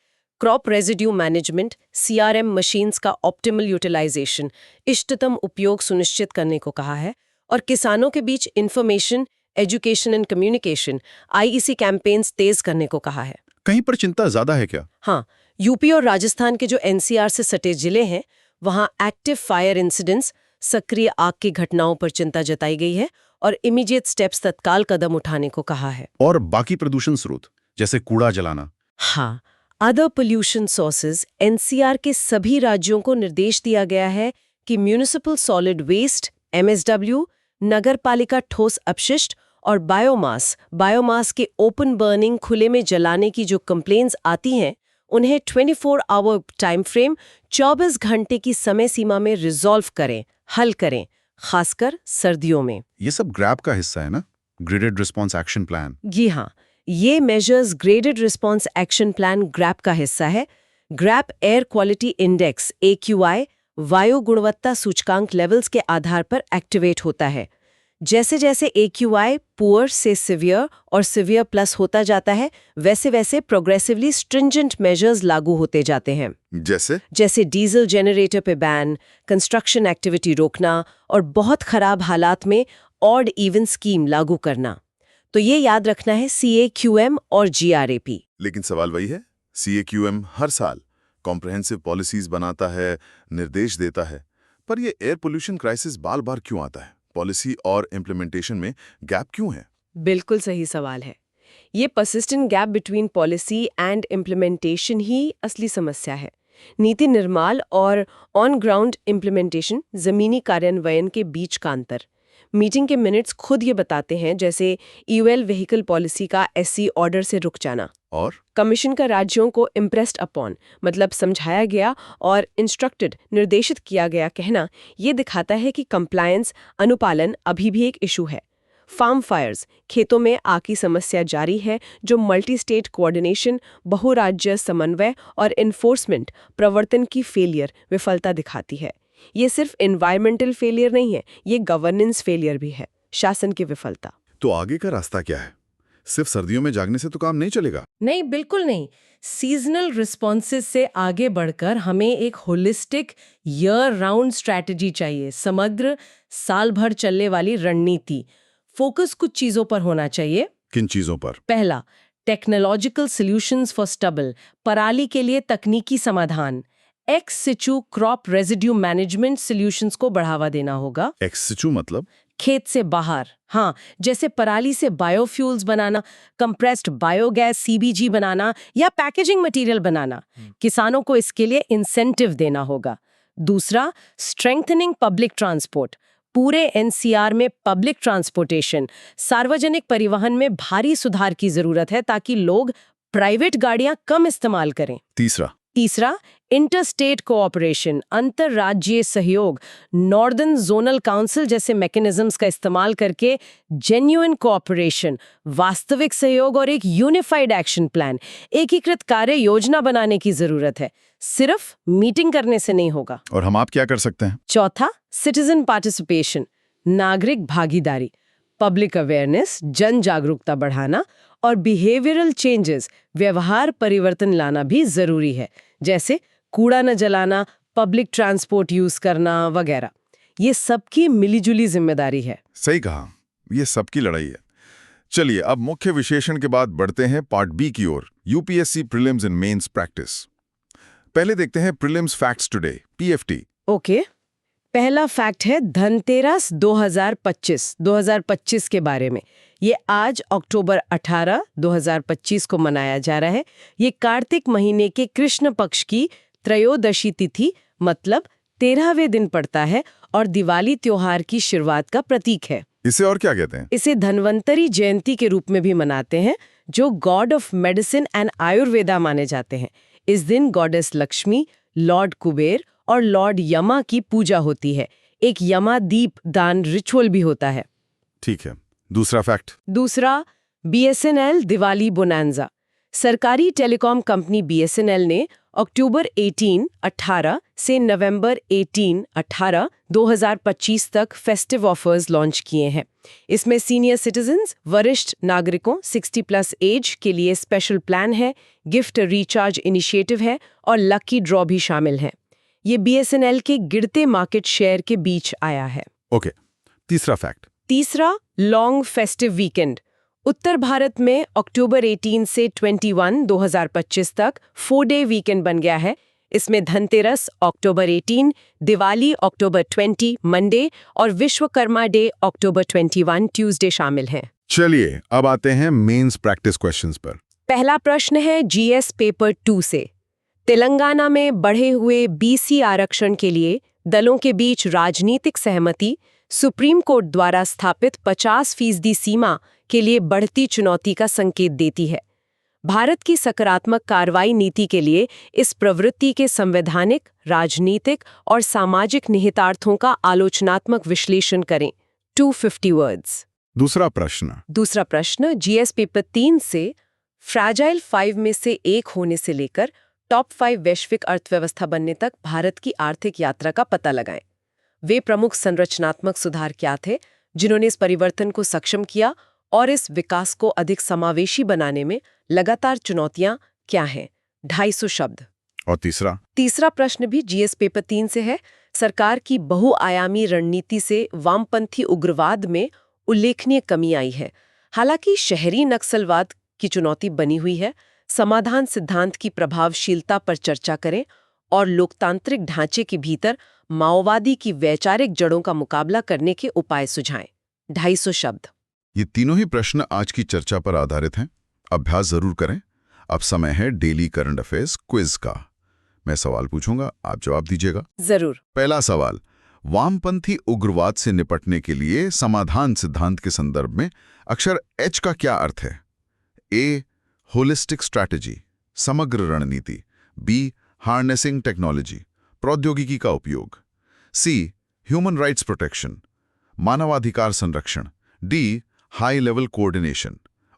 Crop residue management, CRM machines का ऑप्टिमल यूटिलाइजेशन, इष्टतम उपयोग सुनिश्चित करने को कहा है। और किसानों के बीच information, education and communication, IEC campaigns तेज करने को कहा है। कहीं पर चिंता ज्यादा है क्या? हाँ, यूपी और राजस्थान के जो NCR से सटे जिले हैं, वहाँ एक्टिव फायर इंसिडेंट्स, सक्रिय आग की घटनाओं पर चिंता जताई गई है और इमीडिएट स्टेप्स, तत्काल कदम उठाने को कहा है। और बाकी प्रदूषण स्रोत जैसे कूड़ा जलाना? हाँ, अदर पोल्यूशन सोर्सेज, NCR के सभी राज्यों को निर्देश दिया गया है कि म्यूनिसिपल सॉलिड वेस्ट, MSW, नगर पालिका ठोस अपशिष्ट और बायोमास के ओपन बर्निंग, खुले में जलाने की जो कंप्लेंट्स आती हैं, उन्हें 24 आवर टाइम फ्रेम, 24 घंटे की समय सीमा में रिजॉल्व करें, हल करें, खासकर सर्दियों में। ये सब ग्रैप का हिस्सा है ना, ग्रेडेड रिस्पॉन्स एक्शन प्लान? जी हाँ, ये measures graded response action plan grab का हिस्सा है। Grab air quality index AQI वायु गुणवत्ता सूचकांक लेवल्स के आधार पर एक्टिवेट होता है। जैसे जैसे AQI पुअर से सिवियर और सिवियर प्लस होता जाता है, वैसे वैसे प्रोग्रेसिवली स्ट्रिंजेंट मेजर्स लागू होते जाते हैं। जैसे डीजल जनरेटर पे बैन, कंस्ट्रक्शन एक्टिविटी रोकना और बहुत खराब हालात में ऑड इवन स्कीम लागू करना। तो ये याद रखना है CAQM और GRAP। लेकिन सवाल वही है, CAQM हर साल कॉम्प्रहेंसिव पॉलिसीज बनाता है, निर्देश देता है, पर ये एयर पोल्यूशन क्राइसिस बार बार क्यों आता है? पॉलिसी और इम्प्लीमेंटेशन में गैप क्यों है? बिल्कुल सही सवाल है। ये persistent gap between policy and implementation ही असली समस्या है। नीति निर्माण और ऑन ग्राउंड इम्प्लीमेंटेशन, जमीनी कार्यान्वयन के बीच का अंतर। मीटिंग के मिनट्स खुद ये बताते हैं, जैसे EOL व्हीकल पॉलिसी का SC ऑर्डर से रुक जाना और कमीशन का राज्यों को इम्प्रेस्ड अपॉन, मतलब समझाया गया और इंस्ट्रक्टेड, निर्देशित किया गया कहना, ये दिखाता है कि कंप्लायंस, अनुपालन अभी भी एक इशू है। फार्म फायर्स, खेतों में आग की समस्या जारी है, जो मल्टी स्टेट कोऑर्डिनेशन, बहुराज्य समन्वय और इन्फोर्समेंट प्रवर्तन की विफलता दिखाती है। ये सिर्फ एनवायरमेंटल फेलियर नहीं है, ये गवर्नेंस फेलियर भी है, शासन की विफलता। तो आगे का रास्ता क्या है? सिर्फ सर्दियों में जागने से तो काम नहीं चलेगा। नहीं, बिल्कुल नहीं। सीजनल रिस्पॉन्सेज से आगे बढ़कर हमें एक होलिस्टिक ईयर राउंड स्ट्रैटेजी चाहिए, समग्र साल भर चलने वाली रणनीति। फोकस कुछ चीजों पर होना चाहिए। किन चीजों पर? पहला, टेक्नोलॉजिकल सॉल्यूशंस फॉर स्टबल, पराली के लिए तकनीकी समाधान। Ex situ crop residue management solutions को बढ़ावा देना होगा। एक्स सिचू मतलब? खेत से बाहर, हाँ, जैसे पराली से बायोफ्यूल्स बनाना, कंप्रेस्ड बायोगैस CBG बनाना या पैकेजिंग मटेरियल बनाना। किसानों को इसके लिए इंसेंटिव देना होगा। दूसरा, स्ट्रेंथनिंग पब्लिक ट्रांसपोर्ट, पूरे NCR में पब्लिक ट्रांसपोर्टेशन, सार्वजनिक परिवहन में भारी सुधार की जरूरत है ताकि लोग प्राइवेट गाड़ियां कम इस्तेमाल करें। तीसरा, इंटरस्टेट कोऑपरेशन, अंतरराज्यीय सहयोग, नॉर्दर्न जोनल काउंसिल जैसे मैकेनिज्म्स का इस्तेमाल करके जेन्युइन कोऑपरेशन, वास्तविक सहयोग और एक यूनिफाइड एक्शन प्लान, एकीकृत कार्य योजना बनाने की जरूरत है। सिर्फ मीटिंग करने से नहीं होगा। और हम आप क्या कर सकते हैं? चौथा, सिटीजन पार्टिसिपेशन, नागरिक भागीदारी, पब्लिक अवेयरनेस, जन जागरूकता बढ़ाना और बिहेवियरल चेंजेस, व्यवहार परिवर्तन लाना भी जरूरी है, जैसे कूड़ा न जलाना, पब्लिक ट्रांसपोर्ट यूज करना वगैरह। ये सबकी मिलीजुली जिम्मेदारी है। सही कहा, ये सबकी लड़ाई है। चलिए अब मुख्य विशेषण के बाद बढ़ते हैं पार्ट बी की ओर, UPSC prelims and mains practice. पहले देखते हैं prelims facts today, PFT। Okay, पहला फैक्ट है धनतेरस 2025 के बारे में। ये आज अक्टूबर 18, 2025 को मनाया जा रहा है। ये कार्तिक महीने के कृष्ण पक्ष की त्रयोदशी तिथि, मतलब 13वें दिन पड़ता है और दिवाली त्योहार की शुरुआत का प्रतीक है। इसे और क्या कहते हैं? इसे धन्वंतरी जयंती के रूप में भी मनाते हैं, जो God of medicine and Ayurveda माने जाते हैं। इस दिन गॉडेस लक्ष्मी, लॉर्ड कुबेर और लॉर्ड यमा की पूजा होती है। एक यमा दीप दान रिचुअल भी होता है। ठीक है, दूसरा फैक्ट। दूसरा, BSNL दिवाली बोनांजा। सरकारी टेलीकॉम कंपनी BSNL ने अक्टूबर 18 से नवंबर 18 2025 तक फेस्टिव ऑफर्स लॉन्च किए हैं। इसमें सीनियर सिटीजन्स, वरिष्ठ नागरिकों 60+ एज के लिए स्पेशल प्लान है, गिफ्ट रिचार्ज इनिशिएटिव है और लकी ड्रॉ भी शामिल है। ये BSNL के गिरते मार्केट शेयर के बीच आया है। ओके, तीसरा फैक्ट। तीसरा, लॉन्ग फेस्टिव वीकेंड। उत्तर भारत में अक्टूबर 18 से 21 2025 तक 4-डे वीकेंड बन गया है। इसमें धनतेरस अक्टूबर 18, दिवाली अक्टूबर 20 मंडे और विश्वकर्मा डे अक्टूबर 21 ट्यूसडे शामिल हैं। चलिए अब आते हैं मेंस प्रैक्टिस क्वेश्चंस पर। पहला प्रश्न है GS पेपर 2 से। तेलंगाना में बढ़े हुए BC आरक्षण के लिए दलों के बीच राजनीतिक सहमति सुप्रीम कोर्ट द्वारा स्थापित 50% सीमा के लिए बढ़ती चुनौती का संकेत देती है। भारत की सकारात्मक कार्रवाई नीति के लिए इस प्रवृत्ति के संवैधानिक, राजनीतिक और सामाजिक निहितार्थों का आलोचनात्मक विश्लेषण करें। 250 वर्ड्स। दूसरा प्रश्न GS पेपर 3 से फ्रैजाइल 5 में से एक होने से लेकर टॉप 5 वैश्विक अर्थव्यवस्था बनने तक भारत की आर्थिक यात्रा का पता लगाएं। वे प्रमुख संरचनात्मक सुधार क्या थे जिन्होंने इस परिवर्तन को सक्षम किया और इस विकास को अधिक समावेशी बनाने में लगातार चुनौतियां क्या हैं? 250 शब्द। और तीसरा प्रश्न भी GS पेपर 3 से है। सरकार की बहुआयामी रणनीति से वामपंथी उग्रवाद में उल्लेखनीय कमी आई है। हालांकि शहरी नक्सलवाद की चुनौती बनी हुई है। समाधान सिद्धांत की प्रभावशीलता पर चर्चा करें और लोकतांत्रिक ढांचे के भीतर माओवादी की वैचारिक जड़ों का मुकाबला करने के उपाय सुझाएं। 250 शब्द। ये तीनों ही प्रश्न आज की चर्चा पर आधारित हैं। अभ्यास जरूर करें। अब समय है डेली करंट अफेयर्स क्विज का। मैं सवाल पूछूंगा, आप जवाब दीजिएगा। जरूर। पहला सवाल, वामपंथी उग्रवाद से निपटने के लिए समाधान सिद्धांत के संदर्भ में अक्षर H का क्या अर्थ है? A. होलिस्टिक स्ट्रैटेजी, समग्र रणनीति। B. हार्नेसिंग टेक्नोलॉजी, प्रौद्योगिकी का उपयोग। C. ह्यूमन राइट्स प्रोटेक्शन, मानवाधिकार संरक्षण। D. हाई लेवल कोऑर्डिनेशन,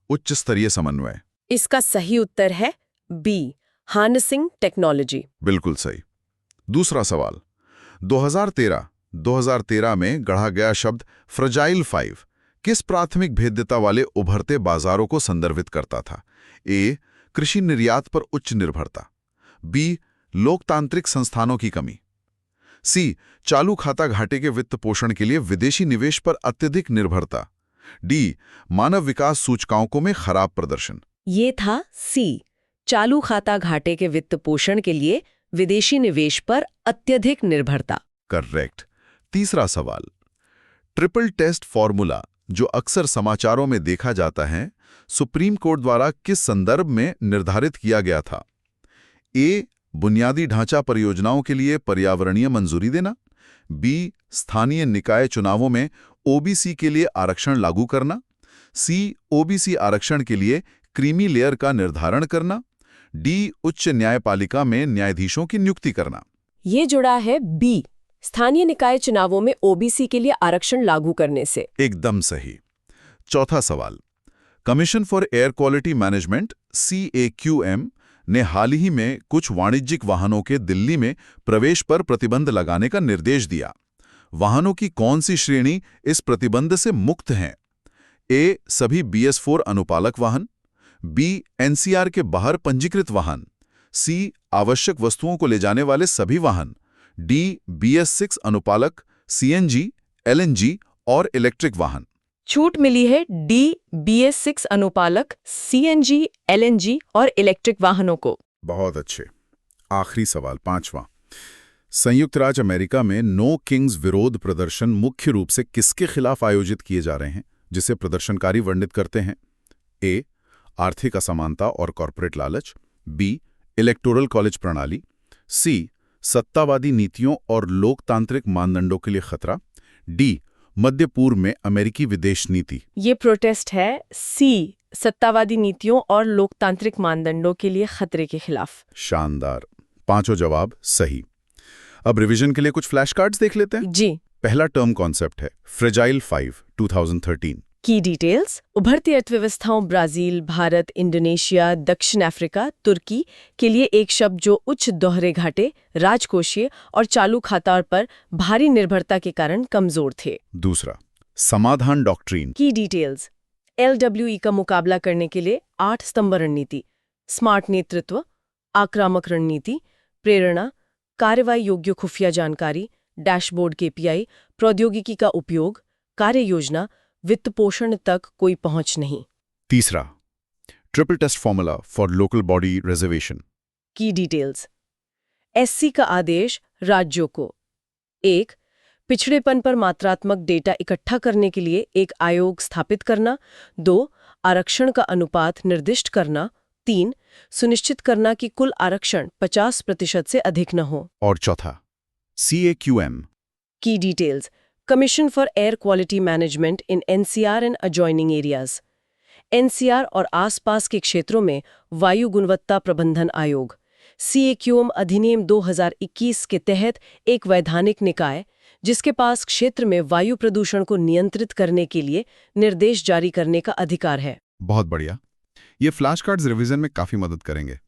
उच्च स्तरीय समन्वय। इसका सही उत्तर है B. Harnessing technology. बिल्कुल सही। दूसरा सवाल, 2013 में गढ़ा गया शब्द फ्रजाइल 5 किस प्राथमिक भेद्यता वाले उभरते बाजारों को संदर्भित करता था? A. कृषि निर्यात पर उच्च निर्भरता। B. लोकतांत्रिक संस्थानों की कमी। C. चालू खाता घाटे के वित्त पोषण के लिए विदेशी निवेश पर अत्यधिक निर्भरता। D. मानव विकास सूचकांकों में खराब प्रदर्शन। ये था C. चालू खाता घाटे के वित्त पोषण के लिए विदेशी निवेश पर अत्यधिक निर्भरता। करेक्ट। तीसरा सवाल, ट्रिपल टेस्ट फॉर्मूला जो अक्सर समाचारों में देखा जाता है, सुप्रीम कोर्ट द्वारा किस संदर्भ में निर्धारित किया गया था? A. बुनियादी ढांचा परियोजनाओं के लिए पर्यावरणीय मंजूरी देना। B. स्थानीय निकाय चुनावों में OBC के लिए आरक्षण लागू करना। C. OBC आरक्षण के लिए क्रीमी लेयर का निर्धारण करना। D. उच्च न्यायपालिका में न्यायाधीशों की नियुक्ति करना। ये जुड़ा है B. स्थानीय निकाय चुनावों में OBC के लिए आरक्षण लागू करने से। एकदम सही। चौथा सवाल, commission for air quality management CAQM ने हाल ही में कुछ वाणिज्यिक वाहनों के दिल्ली में प्रवेश पर प्रतिबंध लगाने का निर्देश दिया। वाहनों की कौन सी श्रेणी इस प्रतिबंध से मुक्त हैं? A. सभी BS4 अनुपालक वाहन। B. NCR के बाहर पंजीकृत वाहन। C. आवश्यक वस्तुओं को ले जाने वाले सभी वाहन। D. BS6 अनुपालक, CNG, LNG और इलेक्ट्रिक वाहन। छूट मिली है D. BS6 अनुपालक, CNG, LNG और इलेक्ट्रिक वाहनों को। बहुत अच्छे। आखिरी सवाल, पांचवा, संयुक्त राज्य अमेरिका में नो किंग्स विरोध प्रदर्शन मुख्य रूप से किसके खिलाफ आयोजित किए जा रहे हैं, जिसे प्रदर्शनकारी वर्णित करते हैं? A. आर्थिक असमानता और कॉर्पोरेट लालच। B. इलेक्टोरल कॉलेज प्रणाली। C. सत्तावादी नीतियों और लोकतांत्रिक मानदंडों के लिए खतरा। D. मध्य पूर्व में अमेरिकी विदेश नीति। ये प्रोटेस्ट है C. सत्तावादी नीतियों और लोकतांत्रिक मानदंडों के लिए खतरे के खिलाफ। शानदार। पांचों जवाब सही। अब रिवीजन के लिए कुछ फ्लैश कार्ड्स देख लेते हैं। जी। पहला टर्म कॉन्सेप्ट है फ्रेजाइल 5 2013। की डिटेल्स। उभरती अर्थव्यवस्थाओं ब्राजील, भारत, इंडोनेशिया, दक्षिण अफ्रीका, तुर्की के लिए एक शब्द जो उच्च दोहरे घाटे, राजकोषीय और चालू खाता पर भारी निर्भरता के कारण कमजोर थे। दूसरा समाधान डॉक्ट्रीन। की डिटेल्स। LWE का मुकाबला करने के लिए 8 स्तंभ रणनीति, स्मार्ट नेतृत्व, आक्रामक रणनीति, प्रेरणा, कार्रवाई योग्य खुफिया जानकारी, डैशबोर्ड KPI, प्रौद्योगिकी का उपयोग, कार्य योजना, वित्त पोषण तक कोई पहुंच नहीं। तीसरा triple test formula for local body reservation. की डिटेल्स। SC का आदेश राज्यों को 1. पिछड़ेपन पर मात्रात्मक डेटा इकट्ठा करने के लिए एक आयोग स्थापित करना, 2. आरक्षण का अनुपात निर्दिष्ट करना, 3. सुनिश्चित करना कि कुल आरक्षण 50% से अधिक न हो। और चौथा CAQM। की details. Commission for air quality management in NCR and adjoining areas. NCR और आसपास के क्षेत्रों में वायु गुणवत्ता प्रबंधन आयोग। CAQM अधिनियम 2021 के तहत एक वैधानिक निकाय जिसके पास क्षेत्र में वायु प्रदूषण को नियंत्रित करने के लिए निर्देश जारी करने का अधिकार है। बहुत बढ़िया। ये फ्लैश कार्ड्स रिवीजन में काफी मदद करेंगे।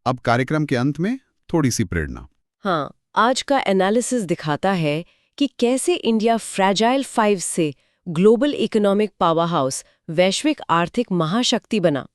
अब कार्यक्रम के अंत में थोड़ी सी प्रेरणा। हाँ, आज का एनालिसिस दिखाता है कि कैसे इंडिया फ्रैजाइल 5 से ग्लोबल इकोनॉमिक पावर हाउस, वैश्विक आर्थिक महाशक्ति बना।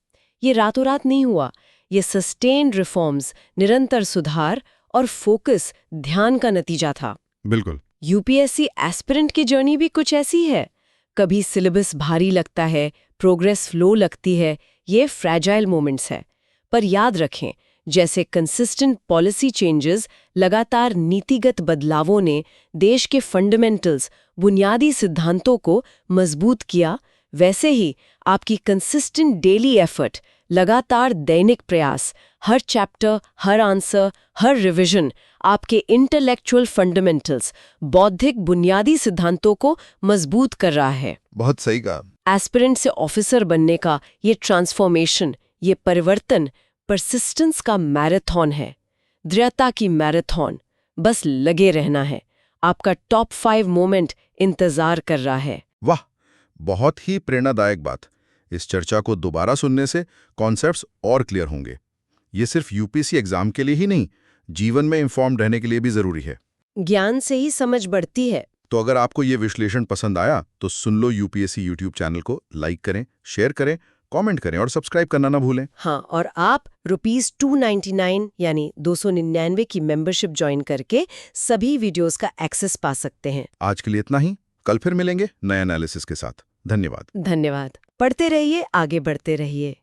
ये रातों रात नहीं हुआ। ये सस्टेन्ड रिफॉर्म्स, निरंतर सुधार और फोकस ध्यान का नतीजा था। बिल्कुल। UPSC एस्पिरेंट की जर्नी भी कुछ ऐसी है। कभी सिलेबस भारी लगता है, प्रोग्रेस फ्लो लगती है, ये फ्रैजाइल मोमेंट्स है। पर याद रखें, जैसे कंसिस्टेंट पॉलिसी चेंजेस, लगातार नीतिगत बदलावों ने देश के फंडामेंटल्स, बुनियादी सिद्धांतों को मजबूत किया, वैसे ही आपकी कंसिस्टेंट डेली एफर्ट, लगातार दैनिक प्रयास, हर चैप्टर, हर आंसर, हर रिवीजन आपके इंटेलेक्चुअल फंडामेंटल्स, बौद्धिक बुनियादी सिद्धांतों को मजबूत कर रहा है। बहुत सही कहा। एस्पिरेंट से ऑफिसर बनने का ये ट्रांसफॉर्मेशन, ये परिवर्तन परसिस्टेंस का मैराथन है, दृढ़ता की मैराथन। बस लगे रहना है। आपका टॉप 5 मोमेंट इंतजार कर रहा है। वाह, बहुत ही प्रेरणादायक बात। इस चर्चा को दोबारा सुनने से कॉन्सेप्ट्स और क्लियर होंगे। ये सिर्फ UPSC एग्जाम के लिए ही नहीं, जीवन में इन्फॉर्म्ड रहने के लिए भी जरूरी है। ज्ञान से ही समझ बढ़ती है। तो अगर आपको ये विश्लेषण पसंद आया तो सुन लो UPSC यूट्यूब चैनल को लाइक करें, शेयर करें, कमेंट करें और सब्सक्राइब करना ना भूलें। हाँ, और आप ₹299 यानी 299 की मेंबरशिप ज्वाइन करके सभी वीडियोस का एक्सेस पा सकते हैं। आज के लिए इतना ही। कल फिर मिलेंगे नए एनालिसिस के साथ। धन्यवाद। धन्यवाद। पढ़ते रहिए, आगे बढ़ते रहिए।